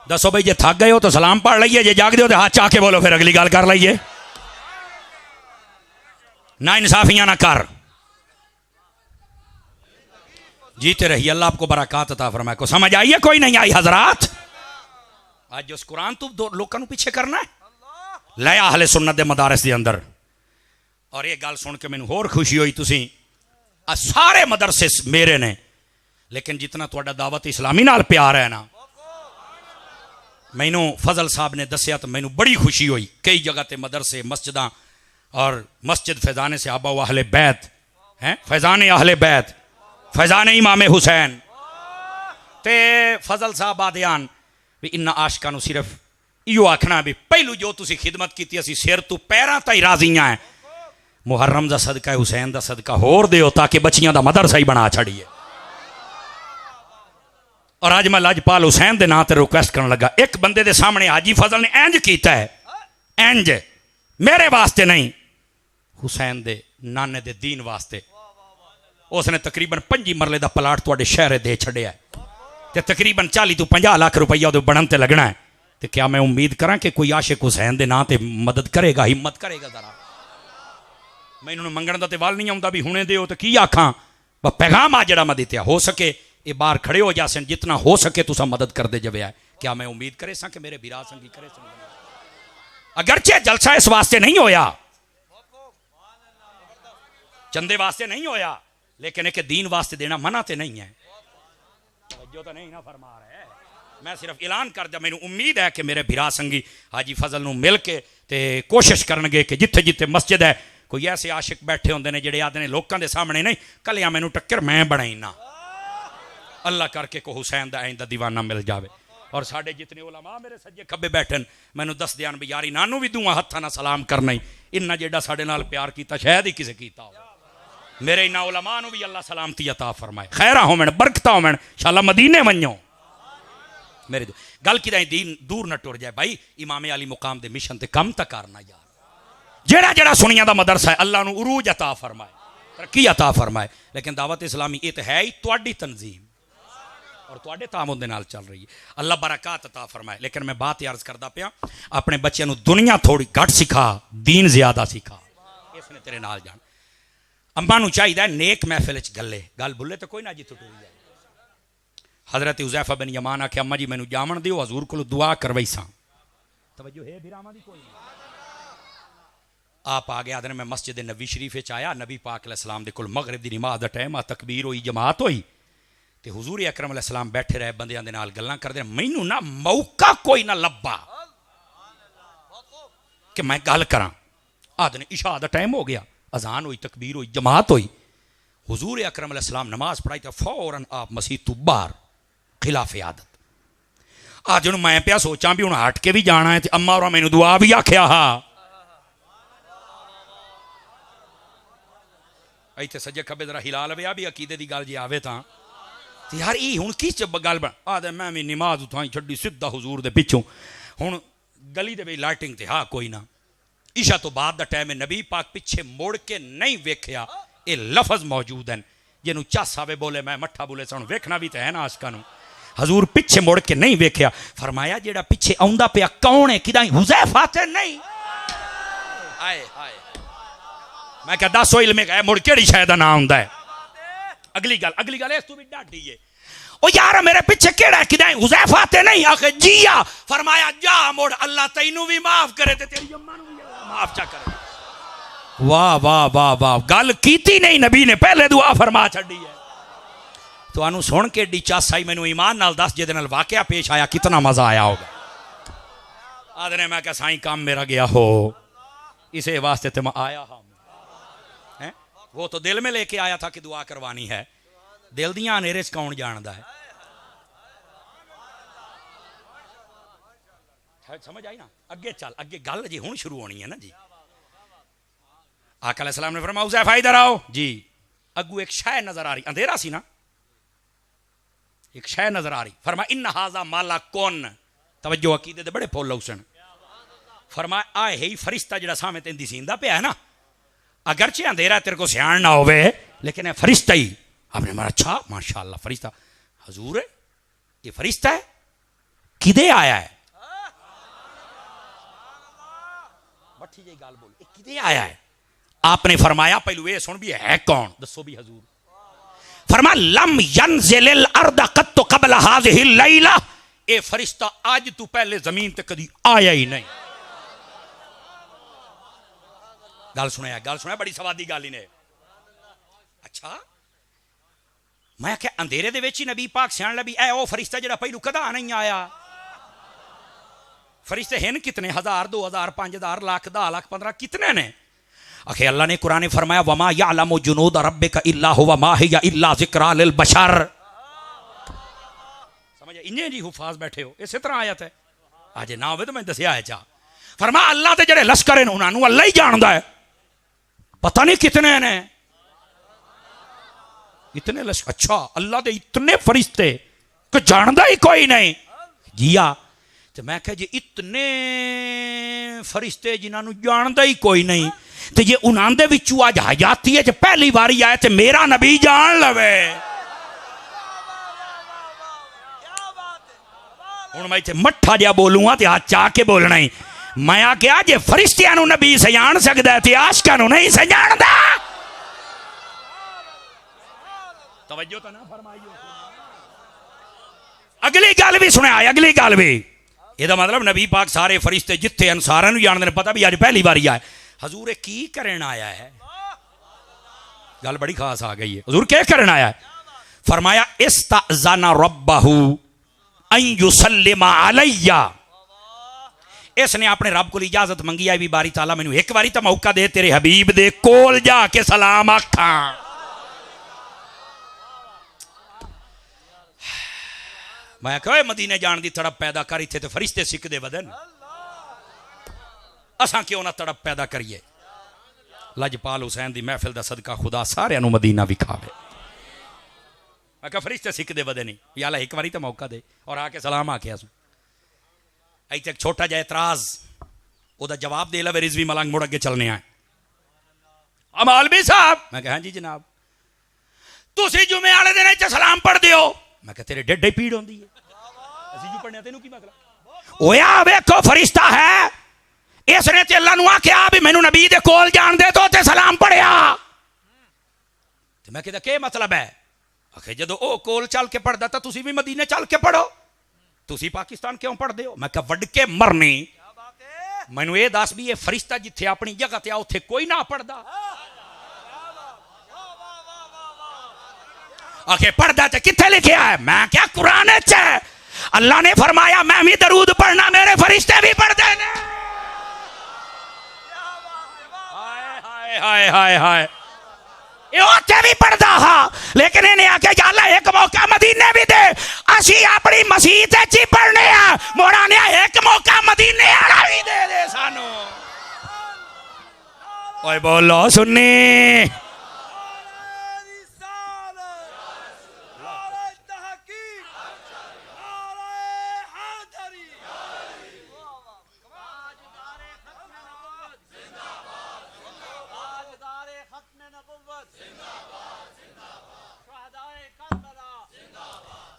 दसो भाई जे थक गए हो तो सलाम पढ़ लीजिए जे जाग दे हो तो हाथ चाह के बोलो फिर अगली गल कर लीजिए ना इंसाफियां ना कर जीते रहिए अल्लाह आपको बरकत अता फरमाए को समझ आई है कोई नहीं आई हजरात आज उस कुरान तू दो लोगों पीछे करना है लाया अहले सुन्नत दे मदारस दे अंदर और ये गल सुन के मैनू होर खुशी हुई तुसी सारे मदरसे मेरे ने लेकिन जितना तुहाडा दावत इस्लामी नाल प्यार है ना मैनू फजल साहब ने दसिया तो मैनू बड़ी खुशी हुई कई जगह ते मदरसे मस्जिदां और मस्जिद फैजाने से आबा अहले बैत हैं फैजाने अहले बैत फैजाने इमाम हुसैन ते फजल साहब आदियान भी इन्ना आशकां नू सिर्फ इहो आखना भी पहलू जो तुसी खिदमत की असी सिर तू पैरां ताईं राज़ियां है मुहर्रम दा सदका हुसैन दा सदका होर दिओ ताकि बच्चियां दा मदरसा ही बना छड़िए और अज मैं लजपाल हुसैन के नाम पर रिक्वेस्ट करने लगा एक बंदे के सामने हाजी फजल ने इंज किया है इंज मेरे वास्ते नहीं हुसैन दे नाने दे दीन वास्ते उसने तकरीबन 5 मरले का प्लाट तुहाडे शहर दे छड़िया ते तकरीबन 40 तो 50 लाख रुपया वो बनन ते लगना है तो क्या मैं उम्मीद करा कि कोई आशिक हुसैन के नाम पर मदद करेगा हिम्मत करेगा जरा मैं इन्होंने मंगण का तो वाल नहीं आता भी हुणे दो तो की आखा पैगाम आ जरा मैं दित्या हो सके ये बाहर खड़े हो जासन जितना हो सके तुसा मदद करते जवे है क्या मैं उम्मीद करे सा कि मेरे बिरा संगी करे अगरचे जलसा इस वास्ते नहीं होया चंदे वास्ते नहीं होया लेकिन एक दीन वास्ते देना मना तो नहीं है जो तो नहीं ना फरमा रहे मैं सिर्फ ऐलान कर दिया मैनू उम्मीद है कि मेरे बिरा संगी हाजी फजल नूं मिल के ते कोशिश करनगे कि जिथे जिथे मस्जिद है कोई ऐसे आशिक बैठे होंदे ने जिहड़े आदे ने लोकां दे सामने नहीं कलिया मैनू टक्कर मैं बनाई ना अल्लाह करके को हुसैन दा आइंदा दीवाना मिल जावे और साढ़े जितने उलमा मेरे सज्जे खब्बे बैठन मैनू दस दियान भी यारी नानू भी दूँ हत्था ना सलाम करना ही इन्ना जेड़ा साढ़े नाल प्यार किया शायद ही किसे कीता हो मेरे इन्ना उलमा नू भी अल्लाह सलामती अता फरमाए खैरा होवन बरकता होवन इंशाअल्लाह मदीने वन्यो मेरे गल कि दीन दूर न टुर जाए भाई इमामे अली मुकाम दे मिशन ते कम तक करना यार जेड़ा जेड़ा सुनिया दा मदरसा है अल्लाह नू उरूज अता फरमाए तरक्की अता फरमाए लेकिन दावत इस्लामी ये तो है ही तुहाडी तंजीम और तुहाडे तामुन दे नाल चल रही है अल्लाह बरकत अता फरमाए लेकिन मैं बात अर्ज करदा पिया अपने बच्चों नू दुनिया थोड़ी घट सिखा दीन ज्यादा सिखा इसने तेरे नाल जान अम्मा नू चाहिए नेक महफिल च गले गल बुले तो कोई ना जी टुरी जाए हजरत हुज़ैफा बिन यमान आखे अम्मा जी मैनू जामन दिओ हजूर को दुआ करवाई सा तवज्जो है बिरामा दी कोई आप आ गया आदने मैं मस्जिद नबी शरीफ आया नबी पाक अलैहिस्सलाम दे कोल मगरिब दी नमाज दा टाइम आ तकबीर होई जमात होई ते हुजूर अकरम अलैहिस्सलाम बैठे रहे बंदियां दे नाल गल्लां करदे मैनू ना मौका कोई ना लब्बा कि मैं गल करां आदने इशा दा टाइम हो गया अजान हुई तकबीर हुई जमात हुई हुजूर अकरम अलैहिस्सलाम नमाज पढ़ाई तो फौरन आप मसीह तो बाहर खिलाफ आदत अज हूँ मैं पिया सोचा भी हूँ हट के भी जाना है तो अम्मा और मैनू दुआ भी आख्या हा इतने सज्जे खब्बे जरा हिला लवे भी अकीदे की गल जे आवे तो यार ये हुण की गल बन आदे मैं भी नमाज उठाई छड्डी सीधा हुजूर दे पिछों हुण गली दे लाइटिंग ते हाँ कोई ना ईशा तो बाद दा टाइम है नबी पाक पिछे मुड़ के नहीं वेख्या ये लफज मौजूद हैं जिन्हों चस आवे बोले मैं मट्ठा बोले सन वेखना भी तो है ना आशका नूं हजूर पिछे मुड़ के नहीं वेख्या फरमाया जेड़ा पिछे आउंदा पिया कौन है किदा हुज़ैफा ते नहीं हाय हाय मैं क्या दसो इल्मे का मुड़ केड़ी शय दा नाम हुंदा है अगली गल इस तू भी डाटी है ओ यार मेरे पीछे केड़ा किदा हुज़ैफा ते नहीं आखे जिया फरमाया जा मुड़ अल्लाह तैनू भी माफ करे ते तेरी अम्मा नू भी माफ चा करे वाह वाह वाह वाह गल कीती नहीं नबी ने पहले दुआ फरमा छड़ी है तो सुन के एडी चस आई मैनू ईमान नाल दस जिहदे नाल वाकया पेश आया कितना मजा आया होगा आदने मैं क्या साईं काम मेरा गया हो इसे वास्ते तो मैं आया हम है वो तो दिल में लेके आया था कि दुआ करवानी है दिल दियां अनेरे च कौन जानदा है समझ आई ना अगे चल अगे गल जी हुण शुरू होनी है ना जी आका अलैहिस्सलाम ने फरमाया हुज़ैफा इधर आओ जी अगू एक शय नजर आ रही अंधेरा सी ना एक शय नजर आ रही फरमा इन हाजा माला कौन तवज्जो अकीदे दे बड़े फुल हुसन फरमा आ ही फरिश्ता जिहड़ा सामने तेन दिसींदा पिया है ना अगरचे अंधेरा तेरे को सियाण ना होवे लेकिन ये फरिश्ता ही आपने मारा अच्छा माशाअल्लाह फरिश्ता हजूर है ये फरिश्ता है किदे आया है बठी जी गाल बोल किदे आया है आपने फरमाया पहलू ये सुन भी है कौन दसो भी हजूर फरमा लम यनज़िल अर्द कत क़ब्ल हाज़िहि लैला ए फरिश्ता आज तू पहले जमीन ते कदी आया ही नहीं गल सुनाया बड़ी सवादी गल ही ने अच्छा मैं क्या अंधेरे दे विच ही नबी पाक सियाण लबी ए ओ फरिश्ता जेड़ा पहलू कदा नहीं आया फरिश्ते हैं कितने 1000 2000 5000 लाख 10 लाख 15 कितने ने आखे अल्लाह ने कुरान में फरमाया वमा यालमु जुनूद रब्बिका इल्ला हुवा मा हिया इल्ला ज़िक्रा लिल बशर समझ इन्ने जी हुफाज बैठे हो इसी तरह आयत है आज ना होवे तो मैं दसिया है चा फरमा अल्लाह दे जेड़े लश्कर हैं उन्हां नूं अल्लाह ही जानदा है पता नहीं कितने ने इतने लश्कर अच्छा अल्लाह दे इतने फरिश्ते को जानदा ही कोई नहीं जिया तो मैं कहा जी इतने फरिश्ते जिन्होंने जानता ही कोई नहीं तो जे उन्होंने विचू अज हयाती है पहली बारी आए तो मेरा नबी जान लवे हुण मैं इत्थे मट्ठा जिहा बोलूंगा तो हाथ चाह के बोलना ही मैं आख्या जे फरिश्तियां नूं नबी सजाण सकदा ते आशिकां नूं नहीं सजाणदा तवज्जो तो ना फरमाइयो अगली गल भी सुना अगली गल भी ਇਹਦਾ मतलब नबी पाक सारे फरिश्ते जिथे हैं सारे जानते हैं पता भी अज पहली बारी आए हजूर की करन आया है गल बड़ी खास आ गई है हजूर क्या करन आया है फरमाया इस्तअज़ना रब्बहू अन युसल्लिमा अलैया इसने अपने रब को इजाजत मंगी है भी बारी ताला मैनू एक बारी तो मौका दे तेरे हबीब दे कोल जाके सलाम आखा मैं कहे मदीने जान की तड़प पैदा कर इत्थे तो फरिश्ते सिकदे वदन असां क्यों ना तड़प पैदा करिए लजपाल हुसैन की महफिल का सदका खुदा सारे मदीना विखावे मैं कहा फरिश्ते सिकदे वदे नहीं याला एक बारी तो मौका दे और आके सलाम आख्या सू इत्थे एक छोटा जिहा एतराज ओदा जवाब दे लवे रिजवी मलंग मुड़ अगे चलने आए मौलवी साहब मैं कहा हाँ जी जनाब तुसी जुमे वाले दिन इत्थे सलाम पढ़दे हो मैं कहा तेरे डेडे पीड़ होंदी है ਅਸੀਂ ਜੂ ਪੜਿਆ ਤੈਨੂੰ ਕੀ ਮਤਲਬ ਓਏ ਆ ਵੇਖੋ ਫਰਿਸ਼ਤਾ ਹੈ ਇਸ ਨੇ ਤੇ ਅੱਲਾ ਨੂੰ ਆਖਿਆ ਵੀ ਮੈਨੂੰ ਨਬੀ ਦੇ ਕੋਲ ਜਾਣ ਦੇ ਤੋ ਤੇ ਸਲਾਮ ਪੜਿਆ ਤੇ ਮੈਂ ਕਿਹਾ ਕੀ ਮਤਲਬ ਹੈ ਆਖੇ ਜਦੋਂ ਉਹ ਕੋਲ ਚੱਲ ਕੇ ਪੜਦਾ ਤਾਂ ਤੁਸੀਂ ਵੀ ਮਦੀਨੇ ਚੱਲ ਕੇ ਪੜੋ ਤੁਸੀਂ ਪਾਕਿਸਤਾਨ ਕਿਉਂ ਪੜਦੇ ਹੋ ਮੈਂ ਕਿਹਾ ਵੱਡ ਕੇ ਮਰਨੀ ਮੈਨੂੰ ਇਹ ਦੱਸ ਵੀ ਇਹ ਫਰਿਸ਼ਤਾ ਜਿੱਥੇ ਆਪਣੀ ਜਗ੍ਹਾ ਤੇ ਆ ਉੱਥੇ ਕੋਈ ਨਾ ਪੜਦਾ आखे पढ़दा तो किथे लिखा है मैं क्या कुरान च है अल्लाह ने फरमाया मैं भी दरूद पढ़ना मेरे फरिश्ते भी पढ़ते हैं हाय हाय हाय हाय ये उत्थे भी पढ़दा हा लेकिन इन्हें आखे अल्लाह एक मौका मदीने भी दे असी अपनी मसीत च ही पढ़ने आ मोड़ा ने एक मौका मदीने वाला भी दे सानू ओए बोलो सुन्नी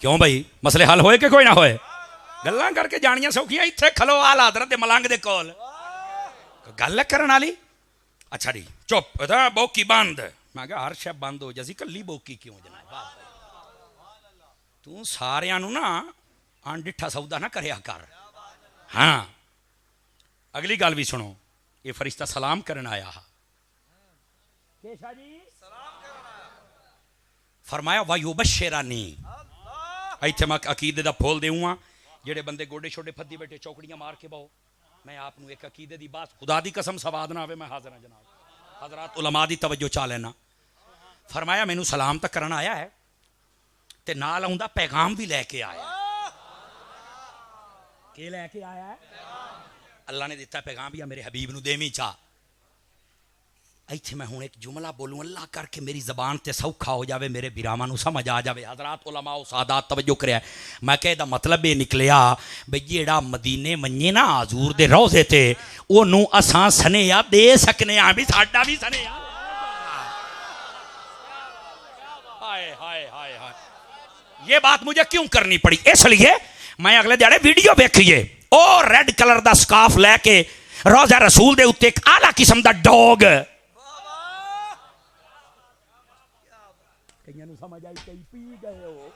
क्यों भाई मसले हल होए कि कोई ना होए? गल्लां करके जानियां सौखियां, इत्थे खलो आला हज़रत दे मलंग दे कोल गल करन वाली। अच्छा जी चुप बोकी बंद। मैं कहा हर शय बंद हो जासी, कली बोकी क्यों जनाब? तू सारियां नू ना अनडिठा सौदा ना करया कर। हाँ अगली गल भी सुनो, ये फरिश्ता सलाम करन आया हा। फरमाया वायुबश्शिरानी, इत्थे मैं अकीदे दा फुल देऊँ। जेड़े बंदे गोडे छोडे फद्दी बैठे चौकड़ियां मार के बहु, मैं आपनू एक अकीदे दी बात खुदा दी कसम सवाद ना आवे, मैं हाज़िर हां जनाब, हज़रात उलमा दी तवज्जो चा लेना। फरमाया मैनू सलाम तक करन आया है ते नाल आउंदा पैगाम भी लैके आया। के लैके आया है? अल्लाह ने दिता पैगाम भी मेरे हबीब नू देवी चा। इत्थे मैं हुण एक जुमला बोलूं, अल्लाह करके मेरी जबान ते सौखा हो जावे, मेरे बिरावां नू समझ आ जावे। हज़रात उलमा सादात तवज्जो करिया। मैं कह दा मतलब ये निकलिया बई जेड़ा मदीने मन्ने ना हजूर दे रोज़े ते, ओनू असां सनेहा दे सकने आ भी साडा भी सनेहा। हाय हाय हाय हाय, ये बात मुझे क्यों करनी पड़ी? इसलिए मैं अगले दिहाड़े वीडियो देखिए, ओ रेड कलर दा स्काफ लैके रोज़ा रसूल दे उत्ते एक आला किस्म दा डॉग, समझ आई कई पी गए हो,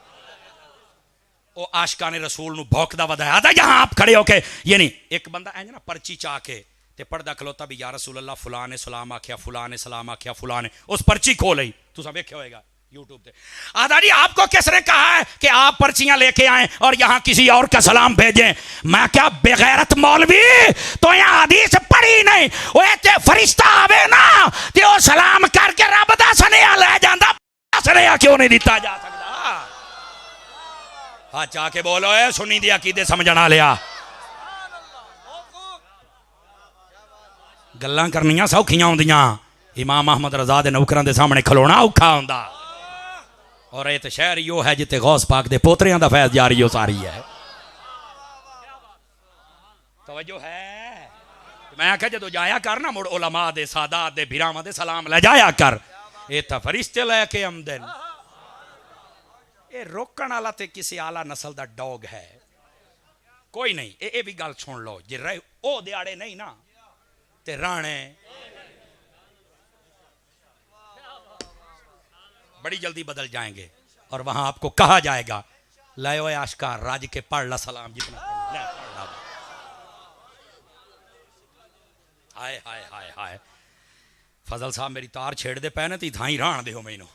ओ आशिकान रसूल नू भौंकदा वधाया था। जहां आप खड़े होके ये नहीं, एक बंदा इंज ना पर्ची चाह के ते पढ़दा खलोता भी या रसूल अल्लाह फलां ने सलाम आख्या, फलां ने सलाम आख्या, फलां ने उस पर्ची खोली, तुसा वेख्या होएगा यूट्यूब पे। आदा जी आपको किसने कहा है कि आप पर्चियां लेके आए और यहां किसी और का सलाम भेजें? मैं क्या बेगैरत मौलवी, तो यहां हदीस पढ़ी नहीं? ओए ते फरिश्ता आवे ना ते ओ सलाम करके रब दा सनेहा ले जांदा, सनेहा क्यों नहीं दिता जा सकता? हाँ चाके बोलो ए सुन्नी दी अकीदे समझना लिया। गल्लां करनियां सौखियां होंदियां, इमाम अहमद रजा दे नौकरां दे सामने खलोना औखा होंदा। और ये तो शहर यो है जिते गौस पाक दे पोतरियां दा फैज जारी हो सारी है। तवज्जो है? मैं आख्या जदों जाया कर ना मुड़ उलमा दे सादात दे बिरावां दे सलाम ले जाया कर। ये तो फरिश्ते लैके आमदे न। ये रोकण वाला ते किसी आला नस्ल दा डॉग है कोई नहीं। ये भी गल सुन लो, जे रहे ओ दिहाड़े नहीं ना ते राणे बड़ी जल्दी बदल जाएंगे और वहां आपको कहा जाएगा लाओ आशकार राज के पढ़ ला सलाम जितना पढ़। हाय हाय हाय हाय, फजल साहब मेरी तार छेड़ दे पैने ती थाई राण दे हो मैनू,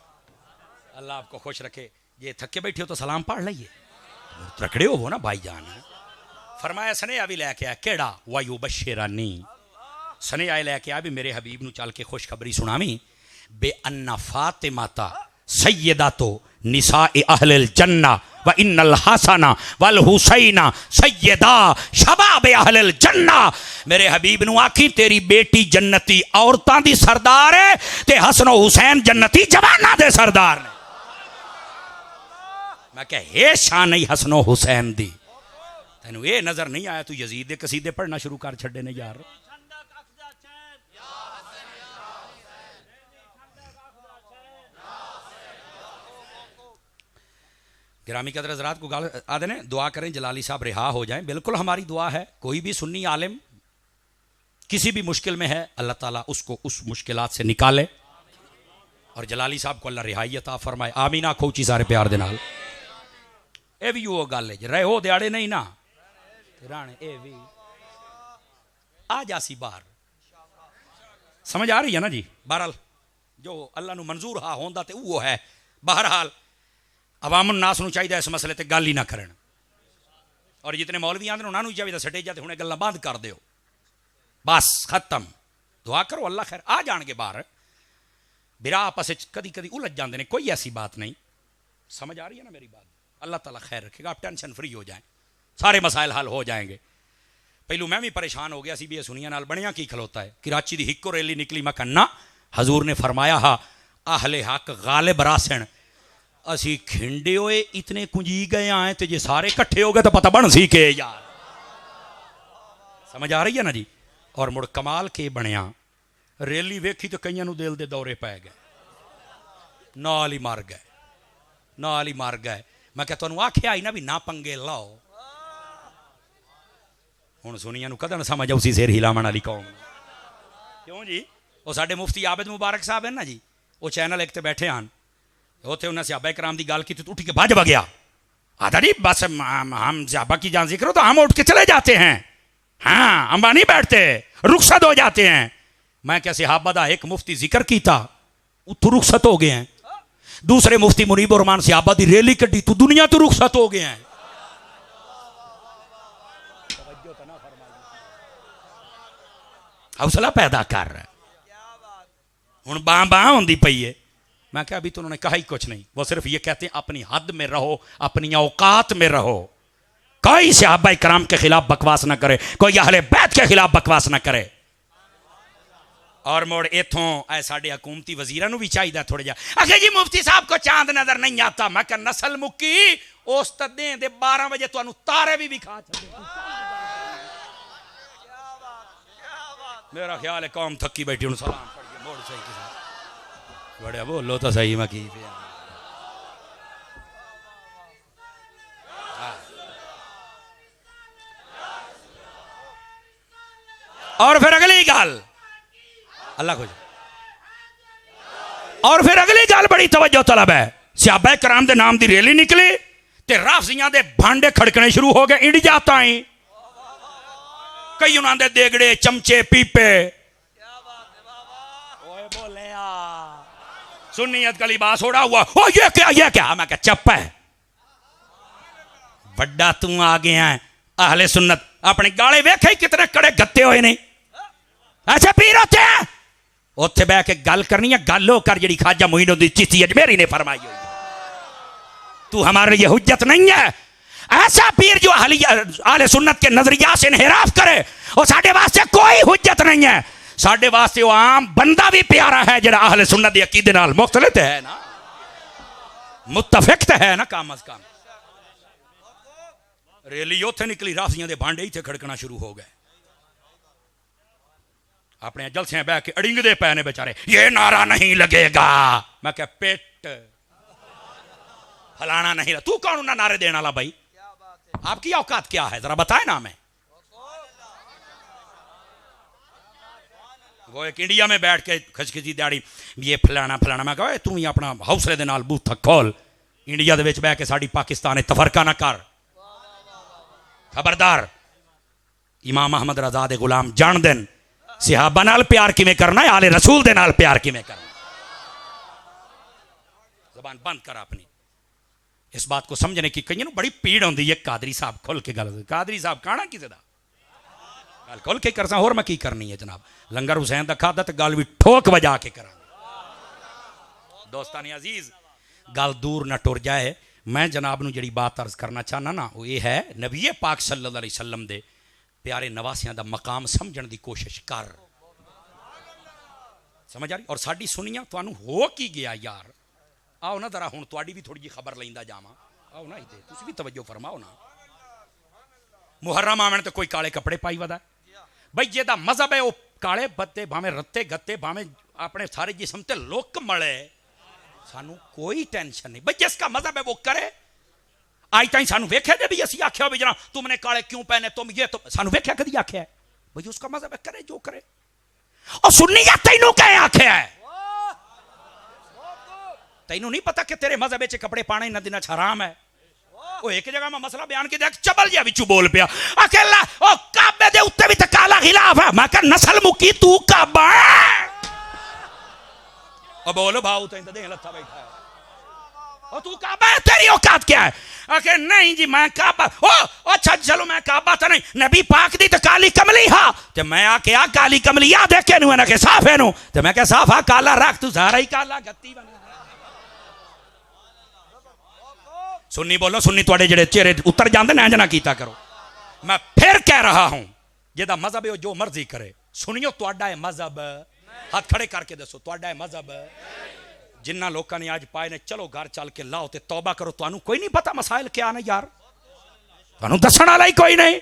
अल्लाह आपको खुश रखे। ये थके बैठे हो तो सलाम पढ़ लीजिए, तकड़े हो ना भाईजान। फरमाया सनेहा भी लैके आया, केड़ा? वायुबश्शिरानी, सनेहा लैके आया भी मेरे हबीब नू चल के खुशखबरी सुनावी बे अन्ना फातिमाता सैयदातो निसाए अहलिल जन्ना व इन्नल हसना वल हुसैना सैयदा शबाब अहलिल जन्ना। मेरे हबीब नू आखी तेरी बेटी जन्नती औरतां दी सरदार है ते हसन हुसैन जन्नती जवाना दे सरदार ने। मैं कह हे शान नहीं हसन हुसैन दी, तेनू ये नजर नहीं आया तू यजीद दे कसीदे पढ़ना शुरू कर छड़े ने यार। गिरामी कदर हज़रात को गाल आदे ने दुआ करें जलाली साहब रिहा हो जाएं, बिल्कुल हमारी दुआ है। कोई भी सुन्नी आलिम किसी भी मुश्किल में है अल्लाह ताला उसको उस मुश्किलात से निकाले और जलाली साहब को अल्लाह रिहाई अता फरमाए। आमीन आखो उची सारे प्यार दे नाल। ए भी वो गल है जे रहे हो दिहाड़े नहीं ना राणे ए भी आ जासी बाहर। समझ आ रही है ना जी? बहरहाल जो अल्लाह नू मंजूर हा होंदा ते वो है। बहरहाल अवामुन नास नू चाहिए इस मसले ते गल ही ना करन और जितने मौलवी आंदे उन्होंने ही चाहिए स्टेजा ते हुणे गल्लां बंद कर दिओ, बस खत्म। दुआ करो अल्लाह खैर आ जाणगे बाहर। बिरा आपस कदी कदी उलझ जाते हैं, कोई ऐसी बात नहीं। समझ आ रही है ना मेरी बात? अल्लाह ताला खैर रखेगा, आप टेंशन फ्री हो जाएं, सारे मसाइल हल हो जाएंगे। पहलू मैं भी परेशान हो गया सी भी ये सुनिया नाल बनिया की खलोता है। कराची की हिक्को रैली निकली, मैं कहना हजूर ने फरमाया हा आहले हक गालिब रासन, असी खिंडे होए इतने कुंजी गए आए तो जे सारे इकट्ठे हो गए तो पता बन सी के यार। समझ आ रही है ना जी? और मुड़ कमाल के बनया, रैली वेखी तो कईयां नू दिल दे दौरे पै गए, नाल ही मर गए, नाल ही मर गए। मैं क्या तुहानू आख्या ही ना भी ना पंगे लाओ। हुण सुनिया नूं कदन समझ आउसी सिर हिलावण वाली कौम। क्यों जी? वो साडे मुफ्ती आबिद मुबारक साहब है ना जी, वो चैनल एक ते बैठे हैं, उत्थे उन्हें सहाबा कराम की गल की तो उठ के भज गया। आता जी बस हम सहाबा की जान जिक्र हो तो हम उठ के चले जाते हैं, हाँ हम नहीं बैठते, रुखसत हो जाते हैं। मैं क्या सहाबा दा एक मुफ्ती जिक्र किया उतों रुखसत हो गए हैं, दूसरे मुफ्ती मुनीब रहमान सहाबा दी रैली कड्डी तू दुनिया तो रुखसत हो गए हैं। हौसला पैदा कर रहा है। हुण बां बां होंदी पई है। मैं क्या अभी तो उन्होंने कहा ही कुछ नहीं, वो सिर्फ ये कहते हैं अपनी हद में रहो, अपनी औकात में रहो, कोई सहाबा कराम के खिलाफ बकवास ना करे, कोई अहले बैत के खिलाफ बकवास ना करे। और मोड़ इथों ऐ साडे हुकूमती वजीरां नूं भी चाहिए थोड़ा जा आखे जी मुफ्ती साहब को चांद नजर नहीं आता। मैं क्या नस्ल मुक्की उस तदे दे 12 बजे तुहानूं तारे भी विखा छड्डे। मेरा ख्याल है कौम थकी बैठी, हूँ सलाम पढ़ के मोड़ सही किसी बड़े बोलो तो सही मैं की पे। और फिर अगली गल अल्लाह को, और फिर अगली गल बड़ी तवज्जो तलब है। सहाबा कराम दे नाम दी रैली निकली ते राफजियां दे भांडे खड़कने शुरू हो गए इंडिया ताई। कई उन्होंने देगड़े चमचे पीपे बोले सुन्नियत का लिबास ओढ़ा हुआ, ओ ये क्या मैं क्या चप है वड्डा तू आ गया है। अहले सुन्नत अपने गाले वेखे कितने कड़े गत्ते हुए नहीं, ऐसे पीर होते हैं। उत्थे बह के गल करनी है, गल हो कर जी ख्वाजा मोइनुद्दीन चिश्ती अजमेरी ने फरमाई हुई, तू हमारे लिए हुज्जत नहीं है। ऐसा पीर जो आले सुन्नत के नजरिया से इनहिराफ करे और साडे वास्ते कोई हुज्जत नहीं है। साडे वास्ते वो आम बंदा भी प्यारा है जो आले सुन्नत के अकीदे नाल मुख्तलिफ है ना, मुत्तफिक है ना। कम अज कम रैली उत्थे निकली, राफियां दे भांडे इत्थे खड़कना शुरू हो गए। अपने जलसे बह के अड़िंगदे पे ने बेचारे, ये नारा नहीं लगेगा। मैं क्या पेट फलाना नहीं, तू कौन ना नारे देने वाला भाई, आपकी औकात क्या है जरा बताए ना हमें। वो एक इंडिया में बैठ के खचखची दाड़ी ये फलाना फलाना। मैं कहा तू ही अपना हौसले दे नाल बूथा खोल, इंडिया दे विच बह के साडी पाकिस्तान ने तफरका ना कर। खबरदार, इमाम अहमद रजा दे गुलाम जान देन सहाबा नाल प्यार किवें करना है, आले रसूल दे नाल प्यार किवें करना। जबान बंद कर अपनी। इस बात को समझने की कई बड़ी पीड़ होंदी है। कादरी साहब खुल के गल, कादरी साहब खाना किसे दा गल खुल के करसा, होर मैं की करनी है जनाब। लंगर हुसैन दा खादा तो गल भी ठोक बजा के करा। दोस्तानी अजीज गल दूर न टुर जाए। मैं जनाब नूं जिहड़ी बात अर्ज करना चाहना ना वो ये है, नबी पाक सल्लल्लाहु अलैहि वसल्लम दे प्यारे नवासियां दा मकाम समझण दी कोशिश कर। समझ आ रही? और साडी सुनिया तुहानूं हो की गया यार। आओ ना जरा हुण तुहाडी भी थोड़ी जी खबर लैंदा जावां। आओ ना इत्थे तुसीं भी तवज्जो फरमाओ ना। मुहर्रम आवन तो कोई काले कपड़े पाई वदा भाई, जेदा मजहब है वो काले बत्ते भावें रत्ते गत्ते भावें अपने सारे जिस्म ते लुक मले, सानू कोई टेंशन नहीं भाई। जिसका मजहब है वो करे। आज ताई सानू वेख्या जे भी असी आख्या भी जना तुमने काले क्यों पहने, तुम ये तो सानू वेख्या कदी आख्या है भाई? उसका मजहब है करे जो करे। और सुन्निया तैनू कहे आख्या है? तैनू नहीं पता कि तेरे मजहब च कपड़े पाने न देना हराम है? वो एक जगह में मसला बयान किया, चबल जिहा विचू बोल पिया, अकेला ओ काबे दे उत्ते भी तो काला खिलाफ है। मैं कहा नस्ल मुकी तू काबा है। ओ बोलो भाऊ तो दे लत्था बैठा है, ओ तू काबा है, तेरी औकात क्या है? आखे नहीं जी मैं काबा। ओ अच्छा चलो मैं काबा तो नहीं, नबी पाक दी तो काली कमली हा ते मैं आके आ काली कमली आ देखे नु ना के साफ है नु ते मैं कह साफ आ काला रख, तू सारा ही काला गत्ती बन। सुन्नी बोलो, सुन्नी तुहाडे जेड़े चेहरे उतर जाते ना जना कीता करो। मैं फिर कह रहा हूं जेदा मजहब है जो मर्जी करे। सुनियो तुहाडा है मजहब, हाथ खड़े करके दसो तुहाडा है मजहब। जिन्ना लोगों ने आज पाए ने चलो घर चल के लाओ ते तौबा करो। तुहानू कोई नहीं पता मसाइल क्या ने यार, तुहानू दसण वाला ही कोई नहीं।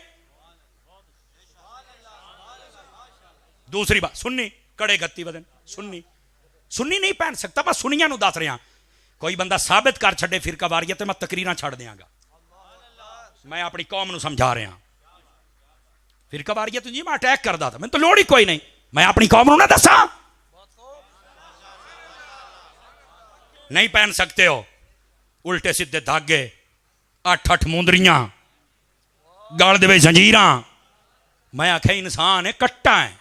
दूसरी बात, सुन्नी कड़े गत्ती बदन, सुन्नी सुन्नी नहीं पहन सकता। मैं सुनिया नू दस रहा कोई बंदा साबित कर छे फिरका वारियत तो मैं तकरीरां छड़ देंगा। मैं अपनी कौम नूं समझा रहा फिरका वारियत जी मैं अटैक करता था, मैं तो लोड़ ही कोई नहीं, मैं अपनी कौम नूं ना दसा। नहीं पहन सकते हो उल्टे सीधे धागे, 8-8 मुंदरियां, गल दे जंजीरां। मैं आख्या इंसान है कट्टा है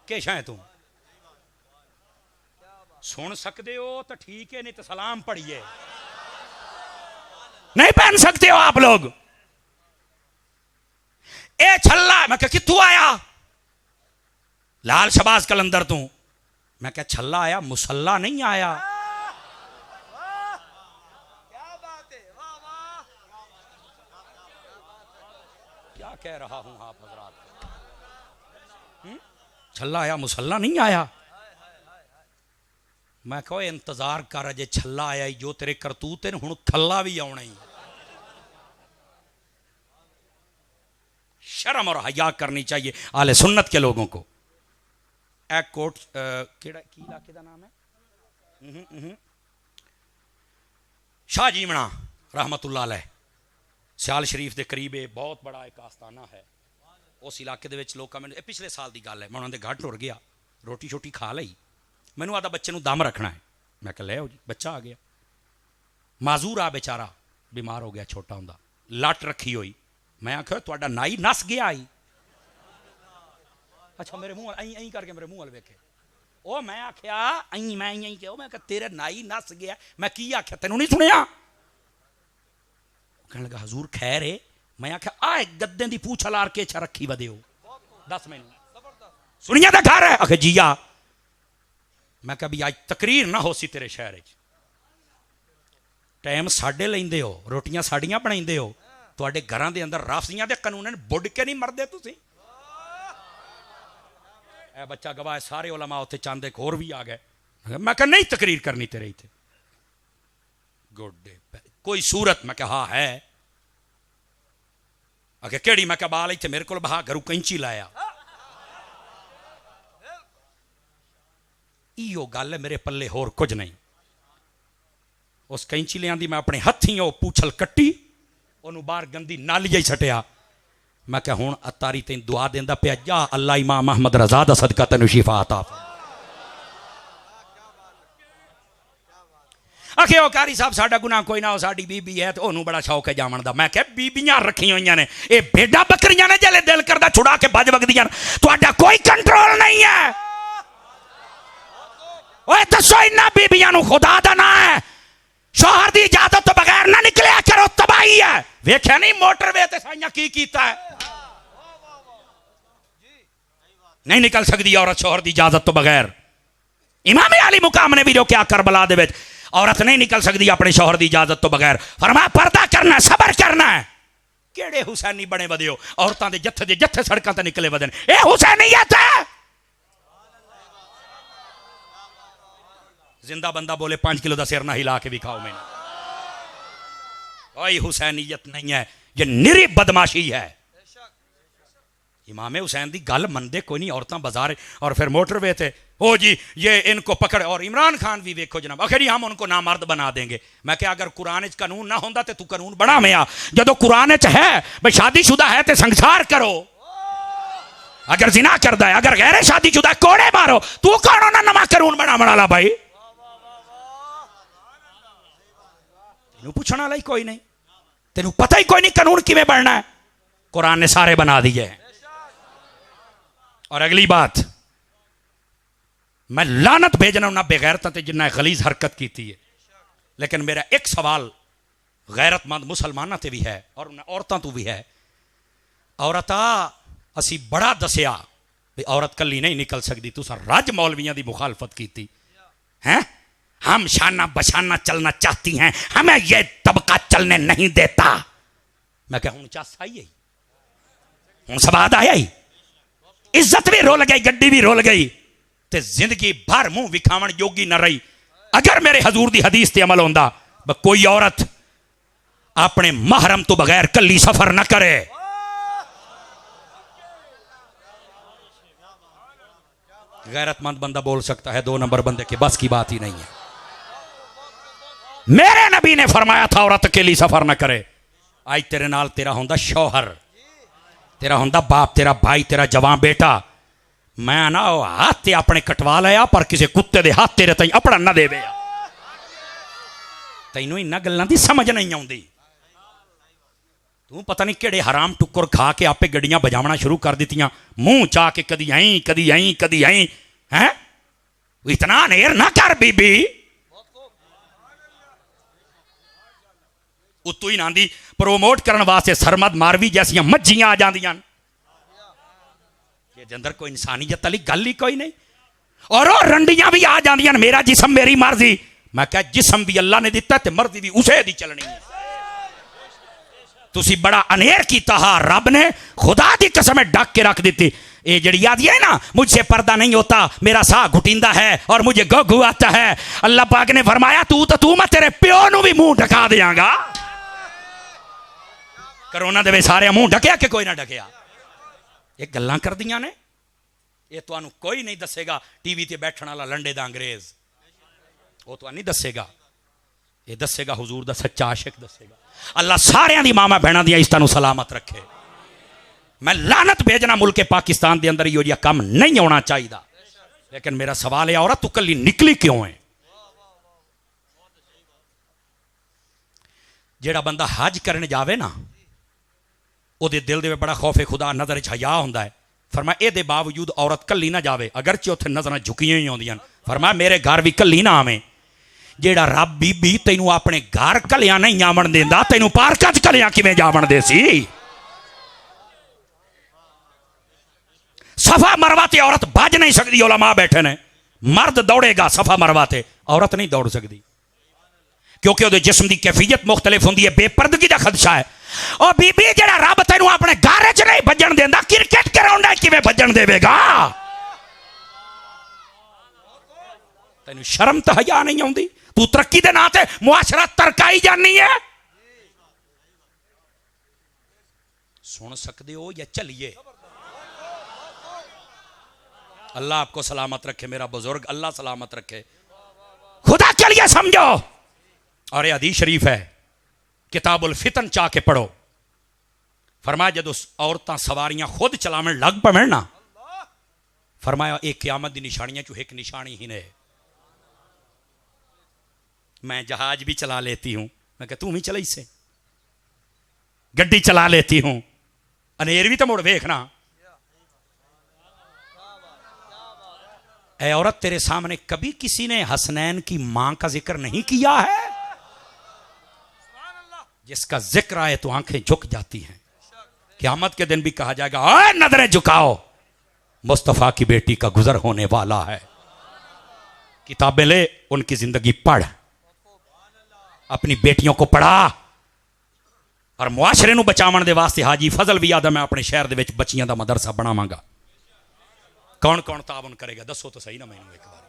केशा है तू सुन सकते हो तो ठीक है, नहीं तो सलाम पढ़िए। नहीं पहन सकते हो आप लोग। ए छल्ला, मैं क्या कित्थू आया? लाल शबाज कलंदर तू। मैं क्या छल्ला आया, मुसल्ला नहीं आया। क्या कह रहा हूं आप हजरात? छल्ला आया मुसल्ला नहीं आया। मैं कहो इंतजार कर, अजे छल्ला आया ही जो तेरे करतूत है हुण थल्ला भी आना ही। शर्म और हया करनी चाहिए आले सुन्नत के लोगों को। एक कोट केड़ा की इलाके का नाम है शाह जीवना रहमतुल्लाह अलैह, सियाल शरीफ के करीब बहुत बड़ा एक आस्थाना है। उस इलाके दे विच लोग मैंने पिछले साल की गल है, मैं उन्होंने घर टुर गया, रोटी शोटी खा लई, मैनू आदा बच्चे नूं दम रखना है। मैं कह ले आओ जी, बच्चा आ गया, माजूर आ बेचारा, बीमार हो गया छोटा होंदा, लट रखी हुई। मैं आख्या तुहाडा नाई नस गया आई। अच्छा मेरे मुंह अं करके मेरे मुंह वाल वेखे। ओ मैं आख्या अं मैं अं क्यों, मैं तेरे नाई नस गया। मैं की आख्या तेनू नहीं सुनिया? कहने लगा हजूर खैर है। मैं आख्या आ गद्दे की पूछ लार के रखी वदे हो, दस मैनू सुनिया तो घर है? आखे जी आ। मैं कहा भी आज तकरीर ना हो सी तेरे शहर च, टाइम साढ़े लेंदे हो, रोटियां साड़ियां बनाइंदे हो, तुहाडे घरां दे अंदर राफसियां दे कानून बुढ़ के नहीं मरदे तुसीं। ए बच्चा गवाह सारे उलमा उत्थे चंद एक होर भी आ गए। मैं कहा नहीं तकरीर करनी तेरे इत्थे। गोडे कोई सूरत? मैं कहा हाँ है। आखे केड़ी? मैं कहा बाल इत्थे मेरे को बहा घरों कैंची लाया। इो गल है, मेरे पल्ले होर कुछ नहीं। उस कैंची लिया मैं अपने हथी पूछल कट्टी, ओनू बाहर गंदी नालिया ही सटिया। मैं क्या हुण अतारी तेन दुआ देंदा पिया, जा अल्लाह इमाम अहमद रजा दा सदका तेनू शिफा अता। आखे ओ कारी साहब साडा गुनाह कोई ना हो, साडी बीबी है तो ओनू बड़ा शौक है जावन दा। मैं क्या बीबियां रखी हुई ने, ये भेडा बकरियां ने जले दिल करदा छुड़ा के बज वगदियां, तुहाडा कोई कंट्रोल नहीं है। ओए दसो इन्हां बीबियां नू खुदा दा ना है, शोहर दी इजाजत तो बगैर ना निकलिया करो, तबाही है। वेख्या नहीं मोटरवे ते साइयां की कीता है? नहीं निकल सकती औरत शोहर की इजाजत तो बगैर। इमाम अली मुकाम ने भी रोकया करबला दे विच, औरत नहीं निकल सकती अपने शोहर की इजाजत तो बगैर। फरमाया पर्दा करना, सबर करना है। केड़े हुसैनी बने वधे हो, औरतां दे जत्थे सड़कां ते निकले वधन, ए हुसैनियत है। जिंदा बंदा बोले 5 किलो का सिर ना हिला के भी खाओ मैंने, कोई हुसैनियत नहीं है, ये निरी बदमाशी है। इमाम हुसैन की गल मनते कोई नहीं, औरतां बाजार और फिर मोटरवे थे, ओ जी ये इनको पकड़। और इमरान खान भी देखो जनाब, आखिर हम उनको नामर्द बना देंगे। मैं क्या अगर कुरान च कानून ना होंदा तो तू कानून बना में आ, जो कुरान च है भाई शादीशुदा है तो संसार करो, अगर जिना करदा है, अगर गैर शादीशुदा कोड़े मारो। तू कौन होना नवा कानून बना ला भाई? तेनू पूछने वाला ही कोई नहीं, तेनू पता ही कोई नहीं कानून किवें बनना है। कुरान ने सारे बना दिए। और अगली बात, मैं लानत भेजना उन्हें बेगैरता ते जिन्ना गलीज हरकत की थी है, लेकिन मेरा एक सवाल गैरतमंद मुसलमाना ते भी है और उन्हें औरतों तो भी है। औरता असी बड़ा दसिया भी औरत कली नहीं निकल सकती, तुसा रज मौलवियां की मुखालफत की थी हैं। हम शाना बशाना चलना चाहती हैं, हमें यह तबका चलने नहीं देता। मैं क्या हूं चास आई है, हूं सवाद आया ही, इज्जत भी रोल गई, गड्डी भी रोल गई, ते जिंदगी भर मुंह विखावन योगी न रही। अगर मेरे हजूर दी हदीस ते अमल होंदा, कोई औरत अपने महरम तो बगैर कली सफर न करे। गैरतमंद बंदा बोल सकता है, 2 नंबर बंदे के बस की बात ही नहीं है। मेरे नबी ने फरमाया था औरत अकेली सफर न करे। आज तेरे नाल तेरा होंदा शौहर, तेरा होंदा बाप, तेरा भाई, तेरा जवान बेटा। मैं ना हाथ ते अपने कटवा लिया पर किसी कुत्ते दे हाथ तेरे ताई अपना ना देवे। तैनू इन्ना गल्लां दी समझ नहीं आउंदी। तू पता नहीं केड़े हराम टुक्कर खा के आपे गड्डियां बजावना शुरू कर दित्तियां, मुंह चा के कदी आई कदी आई कदी आई। हैं इतना नेर ना कर बीबी। उतू ही नांदी प्रोमोट करने वास्ते सरमद मारवी जैसियां मज्जियां आ जांदियां। ये अंदर कोई इंसानियत वाली गल ही कोई नहीं। और वो रंडियां भी आ जांदियां, मेरा जिसम मेरी मर्जी। मैं कह जिसम भी अल्लाह ने दिता ते मर्जी भी उसे दी चलनी है। तुसी बड़ा अनेर कीता हा, रब ने खुदा दी कसम ढक के रख दी। ये जड़ी आदि है ना, मुझसे पर्दा नहीं होता, मेरा साह घुटिंदा है और मुझे गगू आता है। अल्लाह पाक ने फरमाया तू मैं तेरे प्यो नू भी मुंह ढका देंगा। करोना दे सारे मुंह ढकिया कि कोई ना ढकिया। ये गल्लां कर दियां ने। ये तुहानू कोई नहीं दसेगा टीवी ते बैठण वाला लंडे दा अंग्रेज, वो तो नहीं दसेगा। ये दसेगा हुजूर दा सच्चा आशिक दसेगा। अल्लाह सारियां दी मामा बहना दी इज्जतां नू सलामत रखे। मैं लानत भेजना मुल्क पाकिस्तान के अंदर यो काम नहीं होना चाहिए। लेकिन मेरा सवाल है औरत तू कली निकली क्यों है? जेड़ा बंदा हज करने जावे ना, ओदे दिल दे बड़ा खौफ खुदा, नजर च हया हुंदा है। फरमाया ए बावजूद औरत कली ना जावे, अगरचे उत्थे नजर झुकियां ही आउंदियां। फरमाया मेरे घर भी कली ना आवे। जेड़ा रब बीबी तैनू अपने घर कलियां नहीं आवन देंदा, तैनू पार्कां च कलियां किवें जावन दे सी? सफा मरवा ते औरत भज नहीं सकती। उलमा बैठे ने, मर्द दौड़ेगा सफा मरवा ते, औरत नहीं दौड़ सकती क्योंकि उसके जिस्म की कैफियत मुख्तलिफ होंदी है, बेपर्दगी का खदशा है। और बीबी जेड़ा रब तैनू अपने घर च नहीं भजन देंदा, क्रिकेट ग्राउंड किवें भजन देवेगा? तैनू शर्म तो हया नहीं आउंदी? तू तरक्की दे नां ते मुआशरा तरकाई जानी है। सुन सकते हो या चलिए? अल्लाह आपको सलामत रखे मेरा बुजुर्ग, अल्लाह सलामत रखे। खुदा के लिए समझो। और ये हदीस शरीफ है, किताबुल फितन चाह के पढ़ो। फरमाया जदों औरतां सवारियां खुद चलावन लग पवन ना, फरमाया एक क़यामत दी निशानियां चो एक निशानी ही ने। मैं जहाज भी चला लेती हूं, मैं कह तू भी चलाई से, गड्डी चला लेती हूं, अनेर भी तो मुड़ वेखना। ऐ औरत तेरे सामने कभी किसी ने हसनैन की मां का जिक्र नहीं किया है? जिसका जिक्र आए तो आंखें झुक जाती हैं। क़यामत के दिन भी कहा जाएगा ओए नजरें झुकाओ, मुस्तफा की बेटी का गुजर होने वाला है। किताबें ले, उनकी जिंदगी पढ़, अपनी बेटियों को पढ़ा। और मुआशरे नू बचावन दे वास्ते हाजी फजल भी आदम मैं अपने शहर दे विच बच्चियां दा मदरसा बनावांगा। कौन कौन तावन करेगा दसो तो सही ना मैनू एक बार।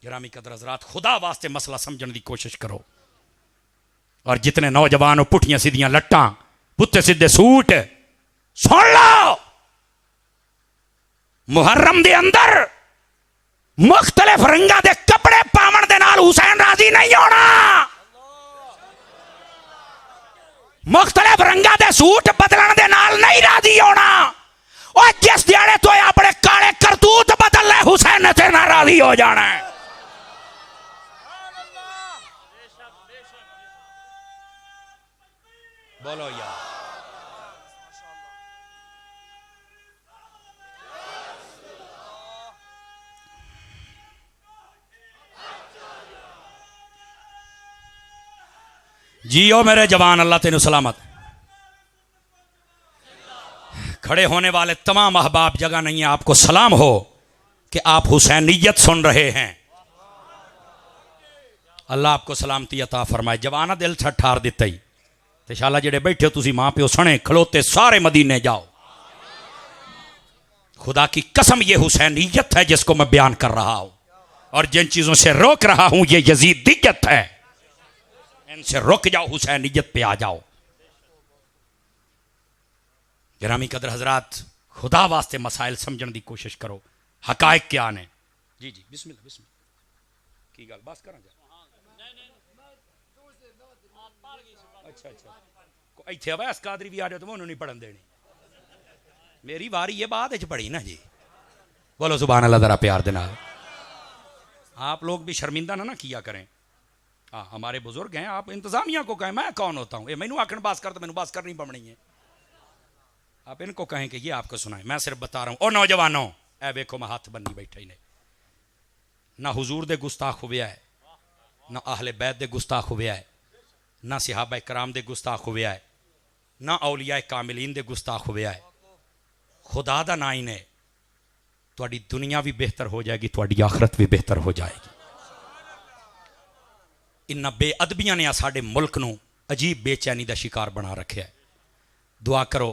गिरामी कदर हज़रात, खुदा वास्ते मसला समझने की कोशिश करो। और जितने नौजवान पुठियां सीधियां लट्टां, पुत्ते सीधे सूट, सुन लो, मुहर्रम दे अंदर मुख्तलिफ रंगा दे कपड़े पावन दे नाल हुसैन राजी नहीं होना। मुख्तलिफ रंगा दे सूट बदलन दे नाल नहीं राजी होना। और जिस दिहाड़े तो अपने काले करतूत बदल ले, हुसैन ने तेरे नाल राजी हो जाना है। बोलो यार, जियो मेरे जवान, अल्लाह तेनू सलामत। खड़े होने वाले तमाम अहबाब, जगह नहीं है, आपको सलाम हो कि आप हुसैनियत सुन रहे हैं। अल्लाह आपको सलामती अता फरमाए। जवाना दिल ठार दिता ही ते शाला जेड़े बैठे हो तुसी मां प्यो सने खलोते सारे मदीने जाओ। खुदा की कसम ये हुसैनियत है जिसको मैं बयान कर रहा हूं, और जिन चीजों से रोक रहा हूं ये यजीदियत है। इनसे रुक जाओ, हुसैनियत पे आ जाओ। गिरामी कदर हजरात, खुदा वास्ते मसाइल समझने की कोशिश करो। हकायक क्या ने? जी जी बिस्मिल्लाह बिस्मिल्लाह की गल बस करा जा। अच्छा अच्छा इतने अवैस कादरी भी आ जाओ तो मैं उन्होंने नहीं पढ़न देनी मेरी वारी है बाद पढ़ी ना जी बोलो सुभान अल्लाह जरा प्यार देना आप लोग भी शर्मिंदा ना किया करें हाँ हमारे बुजुर्ग हैं आप इंतजामिया को कहें मैं कौन होता हूँ ये मैनू आखन बास कर तो मैनू बास करनी पड़नी है आप इनको कहें कि ये आपको सुनाए मैं सिर्फ बता रहा हूँ ओ नौजवानों ए देखो मैं हाथ बन्नी बैठा ही ने ना हुजूर दे गुस्ताख हुआ है ना आहले बैत दे गुस्ताख हुआ है ना सिहाबा कराम दे गुस्ताख हुआ है ना औलिया कामिलीन दे गुस्ताख हुआ है खुदा दा ना ही ने तुहाडी दुनिया भी बेहतर हो जाएगी तुहाडी आखरत भी बेहतर हो जाएगी इन्ना बेअदबियां ने साडे मुल्क नूं अजीब बेचैनी का शिकार बना रखे है दुआ करो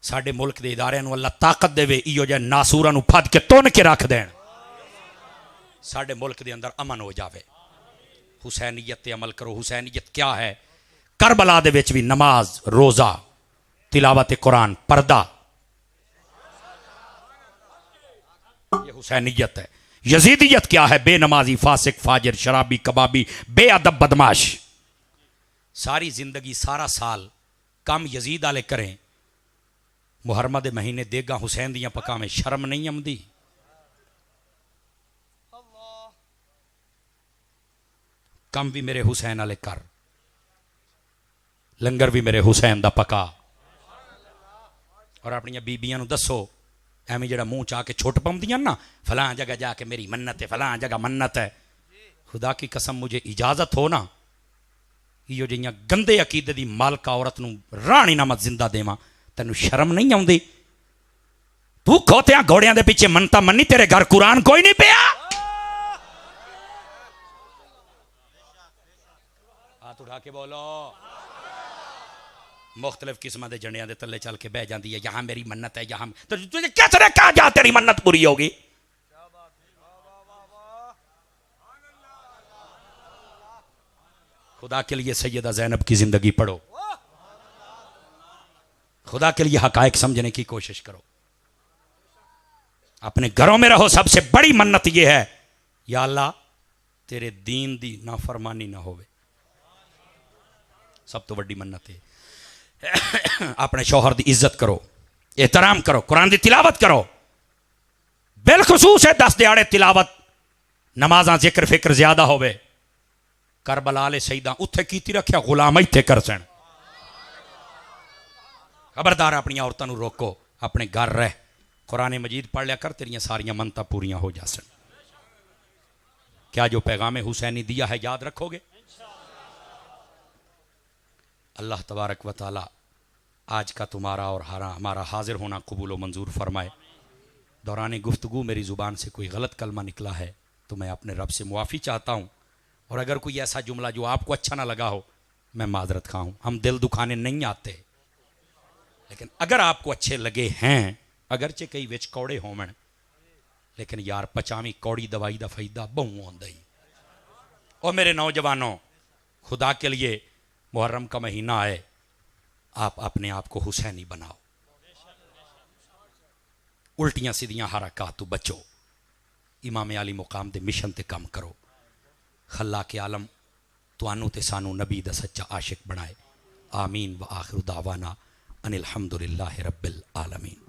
साडे मुल्क के इदारियां नूं अल्लाह ताकत देवे इहो जिहे नासूरां नूं फद के तुन के रख देण साडे मुल्क के अंदर अमन हो जाए हुसैनीयत ते अमल करो हुसैनीयत क्या है करबला दे विच भी नमाज रोज़ा तिलावत कुरान पर्दा ये हुसैनीयत है यजीदियत क्या है बेनमाजी फासिक फाजिर शराबी कबाबी बेअदब बदमाश सारी जिंदगी सारा साल कम यजीद आले करें मुहर्रमा दे महीने देगा हुसैन दियां पकावें शर्म नहीं आती कम भी मेरे हुसैन आले कर लंगर भी मेरे हुसैन दा पका और अपन बीबियां नूं दसो एवं जो मुँह चाह के छुट पाँदियां ना फलां जगह जाके मेरी मन्नत है फलां जगह मन्नत है खुदा की कसम मुझे इजाजत हो ना यो जिहियां गंदे अकीदे दी मालका औरत नूं राणी ना मत जिंदा देवां तैनूं शर्म नहीं आउंदी तू खोतियां घोड़ियां दे पीछे मनता मन्नी तेरे घर कुरान कोई नहीं पिया हाथ उठा के बोलो मुख्तलिफ किस्म के जंडिया के तले चल के बह जाती है यहाँ मेरी मन्नत है यहाँ तो तुझे कैसे कहा जा तेरी मन्नत पूरी होगी खुदा के लिए सैयदा ज़ैनब की जिंदगी पढ़ो खुदा के लिए हकायक समझने की कोशिश करो अपने घरों में रहो सबसे बड़ी मन्नत यह है या अल्लाह तेरे दीन दी नाफरमानी ना होवे सब तो बड़ी मन्नत है अपने शौहर की इज्जत करो एहतराम करो कुरान की तिलावत करो बिलखसूस है 10 दिहाड़े तिलावत नमाजा जिक्र फिक्र ज्यादा होवे करबला ले शहीदा उत्थे कीती रखिया गुलाम इत्थे कर सन खबरदार अपनी औरतों को रोको अपने घर रह कुरान मजीद पढ़ लिया कर तेरिया सारिया मनता पूरियां हो जा सन क्या जो पैगाम हुसैनी दिया है याद रखोगे अल्लाह तबारक व ताला आज का तुम्हारा और हमारा हाजिर होना कबूल व मंजूर फरमाए दौरान गुफ्तगू मेरी ज़ुबान से कोई गलत कलमा निकला है तो मैं अपने रब से मुआफ़ी चाहता हूँ और अगर कोई ऐसा जुमला जो आपको अच्छा ना लगा हो मैं माजरत खा हूँ हम दिल दुखाने नहीं आते लेकिन अगर आपको अच्छे लगे हैं अगरचे कई विच कौड़े होवन लेकिन यार पचावी कौड़ी दवाई का फायदा बहु आंदा ही और मेरे नौजवानों खुदा के लिए मुहर्रम का महीना आए आप अपने आप को हुसैनी बनाओ उल्टियां सीधियां हरकत तो बचो इमाम अली मुकाम दे मिशन ते काम करो खल्ला के आलम तुहानू ते सानू नबी दा सच्चा आशिक बनाए आमीन व आखिर दावाना अनिल हम्दुलिल्लाहि रब्बिल आलमीन।